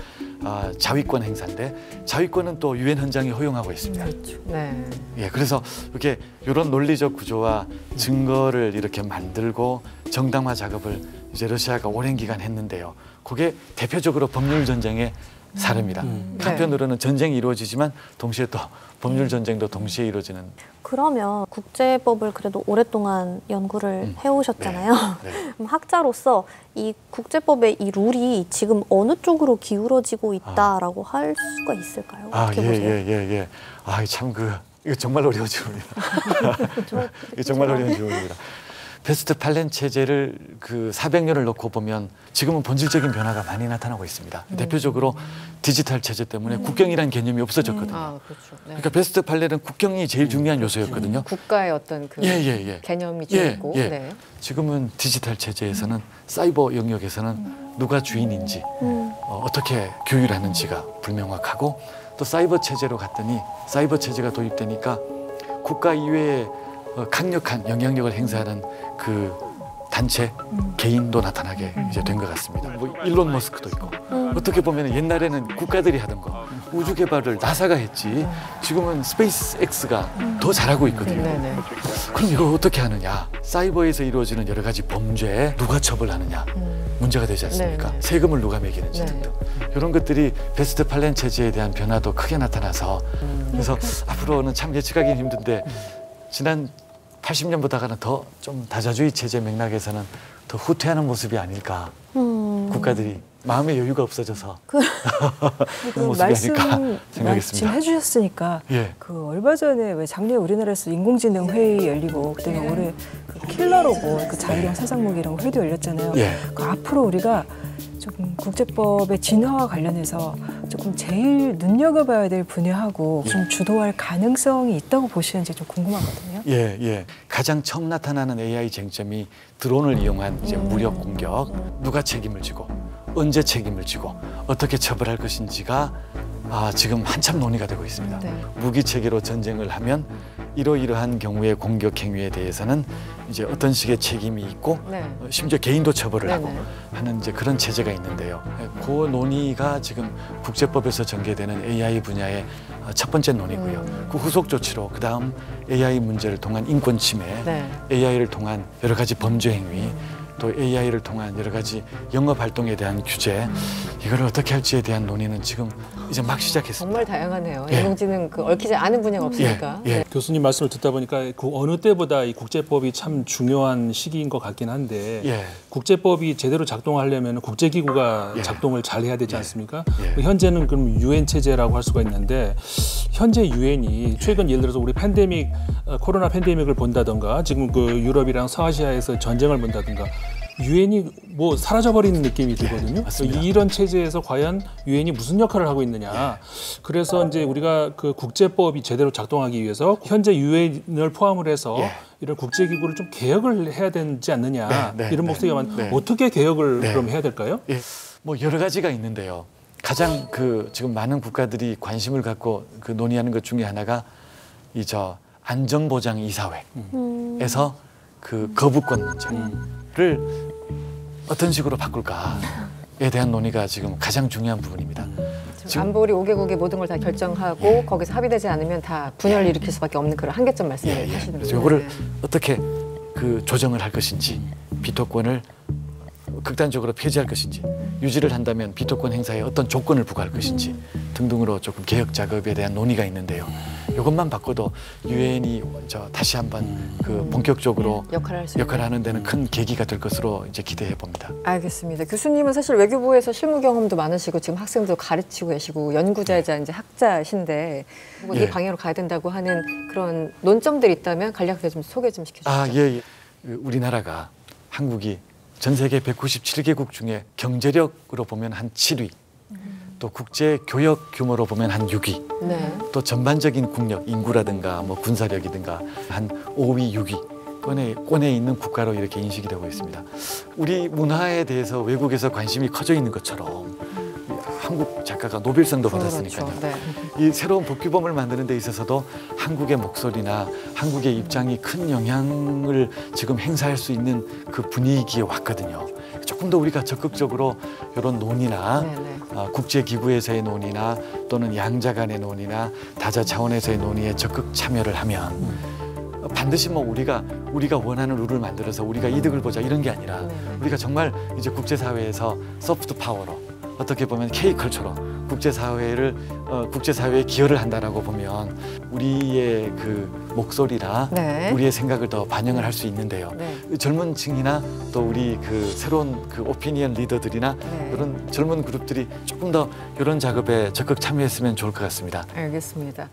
자위권 행사인데 자위권은 또 유엔 헌장이 허용하고 있습니다. 네. 예, 그래서 이렇게 이런 논리적 구조와 증거를 이렇게 만들고 정당화 작업을 이제 러시아가 오랜 기간 했는데요. 그게 대표적으로 법률 전쟁의 사례입니다. 한편으로는 전쟁이 이루어지지만 동시에 또 법률 전쟁도 동시에 이루어지는. 그러면 국제법을 그래도 오랫동안 연구를 해오셨잖아요. 그럼 학자로서 이 국제법의 이 룰이 지금 어느 쪽으로 기울어지고 있다라고 할 수가 있을까요? 어떻게 보세요? 참 이거 정말 어려운 질문입니다. 이거 정말 어려운 질문입니다. 베스트팔렌 체제를 그 400년을 놓고 보면 지금은 본질적인 변화가 많이 나타나고 있습니다. 대표적으로 디지털 체제 때문에 국경이라는 개념이 없어졌거든요. 그렇죠. 그러니까 베스트팔렌은 국경이 제일 중요한 요소였거든요. 국가의 어떤 그 개념이 있고 네. 지금은 디지털 체제에서는 사이버 영역에서는 누가 주인인지 어떻게 교율하는지가 불명확하고 또 사이버 체제로 갔더니 사이버 체제가 도입되니까 국가 이외에 강력한 영향력을 행사하는 그 단체, 개인도 나타나게 이제 된 것 같습니다. 뭐 일론 머스크도 있고 어떻게 보면 옛날에는 국가들이 하던 거 우주 개발을 나사가 했지 지금은 스페이스X가 더 잘하고 있거든요. 그럼 이걸 어떻게 하느냐? 사이버에서 이루어지는 여러 가지 범죄 누가 처벌하느냐 문제가 되지 않습니까? 세금을 누가 매기는지 등등 이런 것들이 베스트 팔렌 체제에 대한 변화도 크게 나타나서 그래서 앞으로는 참 예측하기는 힘든데 지난 80년보다는 더 좀 다자주의 체제 맥락에서는 더 후퇴하는 모습이 아닐까. 국가들이 마음의 여유가 없어져서 그런 모습이 아닐까 생각했습니다. 지금 해주셨으니까 그 얼마 전에 왜 작년에 우리나라에서 인공지능 회의 열리고 그다음에 올해 그 킬러 로봇 그 자율형 사상무기라고 회의도 열렸잖아요. 그 앞으로 우리가 조금 국제법의 진화와 관련해서 조금 제일 눈여겨봐야 될 분야하고 좀 주도할 가능성이 있다고 보시는지 좀 궁금하거든요. 가장 처음 나타나는 AI 쟁점이 드론을 이용한 이제 무력 공격, 누가 책임을 지고 언제 책임을 지고 어떻게 처벌할 것인지가 지금 한참 논의가 되고 있습니다. 무기 체계로 전쟁을 하면 이러이러한 경우의 공격 행위에 대해서는 이제 어떤 식의 책임이 있고 심지어 개인도 처벌을 하고 하는 이제 그런 체제가 있는데요. 그 논의가 지금 국제법에서 전개되는 AI 분야의 첫 번째 논의고요. 그 후속 조치로 그다음 AI 문제를 통한 인권 침해, AI를 통한 여러 가지 범죄 행위, 또 AI를 통한 여러 가지 영업 활동에 대한 규제, 이거를 어떻게 할지에 대한 논의는 지금 이제 막 시작했습니다. 정말 다양하네요. 인공지능 얽히지 않은 분야가 없으니까. 교수님 말씀을 듣다 보니까 그 어느 때보다 이 국제법이 참 중요한 시기인 것 같긴 한데 국제법이 제대로 작동하려면 국제기구가 작동을 잘 해야 되지 않습니까? 현재는 그럼 유엔 체제라고 할 수가 있는데 현재 유엔이 최근 예를 들어서 우리 팬데믹, 코로나 팬데믹을 본다던가 지금 그 유럽이랑 서아시아에서 전쟁을 본다던가 유엔이 뭐 사라져버리는 느낌이 들거든요. 이런 체제에서 과연 유엔이 무슨 역할을 하고 있느냐. 그래서 이제 우리가 그 국제법이 제대로 작동하기 위해서 현재 유엔을 포함을 해서 이런 국제기구를 좀 개혁을 해야 되지 않느냐. 이런 목소리가 많은데 어떻게 개혁을 그럼 해야 될까요? 뭐 여러 가지가 있는데요. 가장 그 지금 많은 국가들이 관심을 갖고 그 논의하는 것 중에 하나가 이 안전보장이사회에서 그 거부권 문제를 어떤 식으로 바꿀까에 대한 논의가 지금 가장 중요한 부분입니다. 지금 안보리 5개국이 모든 걸 다 결정하고 거기서 합의되지 않으면 다 분열을 일으킬 수밖에 없는 그런 한계점 말씀을 하시는 거죠. 이거를 어떻게 그 조정을 할 것인지, 비토권을 극단적으로 폐지할 것인지, 유지를 한다면 비토권 행사에 어떤 조건을 부과할 것인지 등등으로 조금 개혁 작업에 대한 논의가 있는데요. 이것만 바꿔도 유엔이 다시 한번 그 본격적으로 역할을 하는 데는 큰 계기가 될 것으로 이제 기대해 봅니다. 알겠습니다. 교수님은 사실 외교부에서 실무 경험도 많으시고 지금 학생도 가르치고 계시고 연구자이자 이제 학자신데 이 방향으로 가야 된다고 하는 그런 논점들이 있다면 간략하게 좀 소개 좀 시켜주시죠. 우리나라가 한국이 전 세계 197개국 중에 경제력으로 보면 한 7위, 또 국제 교역 규모로 보면 한 6위, 또 전반적인 국력, 인구라든가 뭐 군사력이든가 한 5위, 6위 권에 있는 국가로 이렇게 인식이 되고 있습니다. 우리 문화에 대해서 외국에서 관심이 커져 있는 것처럼 한국 작가가 노벨상도 받았으니까요. 이 새로운 복귀범을 만드는 데 있어서도 한국의 목소리나 한국의 입장이 큰 영향을 지금 행사할 수 있는 그 분위기에 왔거든요. 조금 더 우리가 적극적으로 이런 논의나 국제기구에서의 논의나 또는 양자 간의 논의나 다자 차원에서의 논의에 적극 참여를 하면 반드시 뭐 우리가 원하는 룰을 만들어서 우리가 이득을 보자 이런 게 아니라 우리가 정말 이제 국제사회에서 소프트 파워로 어떻게 보면 K컬처로 국제사회에 기여를 한다라고 보면 우리의 그 목소리나 우리의 생각을 더 반영을 할 수 있는데요. 젊은 층이나 또 우리 그 새로운 그 오피니언 리더들이나 이런 젊은 그룹들이 조금 더 이런 작업에 적극 참여했으면 좋을 것 같습니다. 알겠습니다.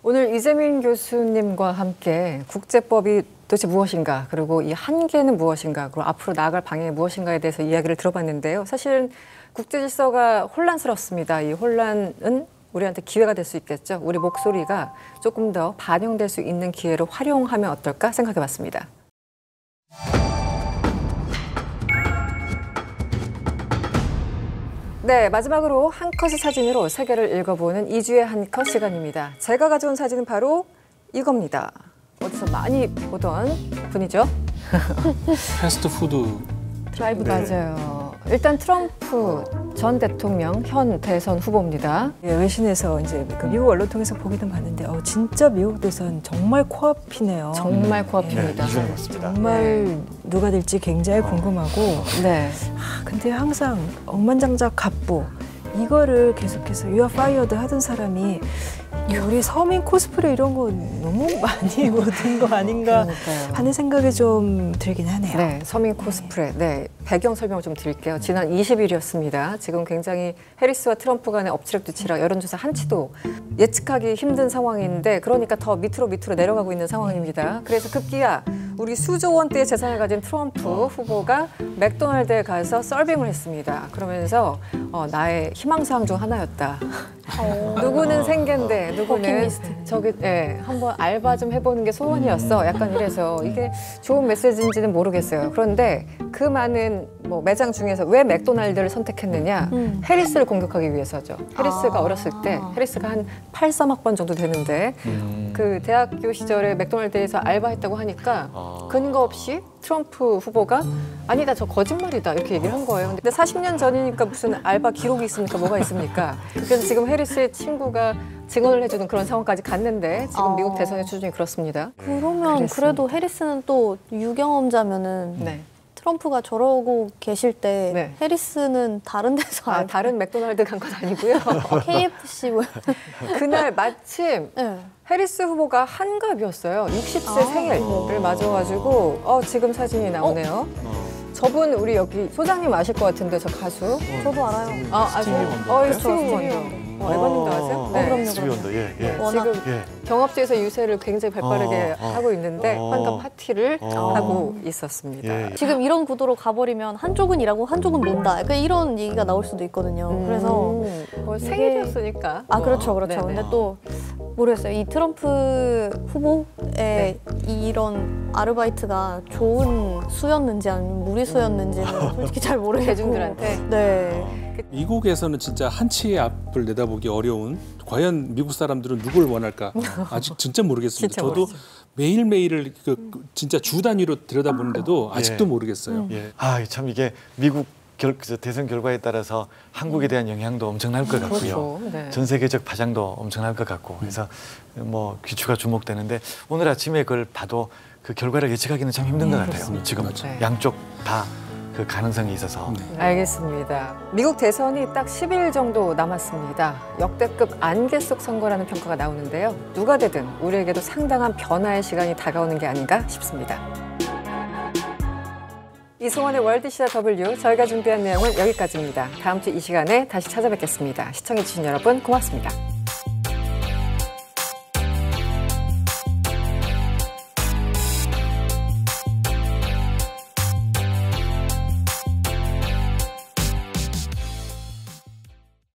오늘 이재민 교수님과 함께 국제법이 도대체 무엇인가, 그리고 이 한계는 무엇인가, 그리고 앞으로 나아갈 방향이 무엇인가에 대해서 이야기를 들어봤는데요. 사실은 국제 질서가 혼란스럽습니다. 이 혼란은 우리한테 기회가 될 수 있겠죠. 우리 목소리가 조금 더 반영될 수 있는 기회로 활용하면 어떨까 생각해봤습니다. 네, 마지막으로 한 컷의 사진으로 세계를 읽어보는 2주의 한 컷 시간입니다. 제가 가져온 사진은 바로 이겁니다. 어디서 많이 보던 분이죠. 패스트푸드 드라이브 맞아요. 일단 트럼프 전 대통령 현 대선 후보입니다. 예, 외신에서 이제 그 미국 언론 통해서 보기도 봤는데 진짜 미국 대선 정말 코앞이네요. 정말 코앞입니다. 네, 정말 누가 될지 굉장히 궁금하고. 네. 근데 항상 억만장자 갑부 이거를 계속해서 You are fired 하던 사람이 우리 서민 코스프레 이런 거 너무 많이 묻은 거 아닌가 하는 생각이 좀 들긴 하네요. 네, 서민 코스프레. 네, 배경 설명을 좀 드릴게요. 지난 20일이었습니다. 지금 굉장히 해리스와 트럼프 간의 엎치락뒤치락 여론조사 한치도 예측하기 힘든 상황인데 그러니까 더 밑으로 내려가고 있는 상황입니다. 그래서 급기야 우리 수조 원대의 재산을 가진 트럼프 후보가 맥도날드에 가서 서빙을 했습니다. 그러면서 나의 희망사항 중 하나였다. 누구는 생계인데 누구는 저기 한번 알바 좀 해보는 게 소원이었어. 약간 이래서 이게 좋은 메시지인지는 모르겠어요. 그런데 그 많은 매장 중에서 왜 맥도날드를 선택했느냐? 해리스를 공격하기 위해서죠. 해리스가 어렸을 때 해리스가 한 83학번 정도 되는데 그 대학교 시절에 맥도날드에서 알바했다고 하니까 근거 없이 트럼프 후보가 아니다 저 거짓말이다 이렇게 얘기를 한 거예요. 근데 40년 전이니까 무슨 알바 기록이 있습니까? 뭐가 있습니까? 그래서 지금 해리스의 친구가 증언을 해주는 그런 상황까지 갔는데 지금 미국 대선의 추진이 그렇습니다. 그러면 그래도 해리스는 또 유경험자면은 트럼프가 저러고 계실 때 해리스는 다른 데서 다른 맥도날드 간 건 아니고요. KFC 뭐 그날 마침 해리스 후보가 한갑이었어요. 60세 생일을 맞아가지고 지금 사진이 나오네요. 저분 우리 여기 소장님 아실 것 같은데 저 가수. 저도 알아요. 아세요? 스티비 원더. 에바님도 아세요? 그럼요. 스티비 원더. 지금 경합지에서 유세를 굉장히 발빠르게 하고 있는데 환갑 파티를 하고 있었습니다. 지금 이런 구도로 가버리면 한쪽은 일하고 한쪽은 논다. 그러니까 이런 얘기가 나올 수도 있거든요. 그래서 생일이었으니까. 그렇죠. 근데 또 모르겠어요. 이 트럼프 후보의 이런 아르바이트가 좋은 수였는지 아니면 무리수였는지는 솔직히 잘 모르겠고. 대중들한테. 미국에서는 진짜 한치의 앞을 내다보기 어려운 과연 미국 사람들은 누굴 원할까 아직 진짜 모르겠습니다. 진짜 저도 매일매일을 진짜 주 단위로 들여다보는데도 아직도 모르겠어요. 참 이게 미국 대선 결과에 따라서 한국에 대한 영향도 엄청날 것 같고요. 전 세계적 파장도 엄청날 것 같고 그래서 귀추가 주목되는데 오늘 아침에 그걸 봐도 그 결과를 예측하기는 참 힘든 것 같아요. 지금 양쪽 다 그 가능성이 있어서. 알겠습니다. 미국 대선이 딱 10일 정도 남았습니다. 역대급 안개 속 선거라는 평가가 나오는데요. 누가 되든 우리에게도 상당한 변화의 시간이 다가오는 게 아닌가 싶습니다. 이승원의 월드시사 W 저희가 준비한 내용은 여기까지입니다. 다음 주 이 시간에 다시 찾아뵙겠습니다. 시청해주신 여러분 고맙습니다.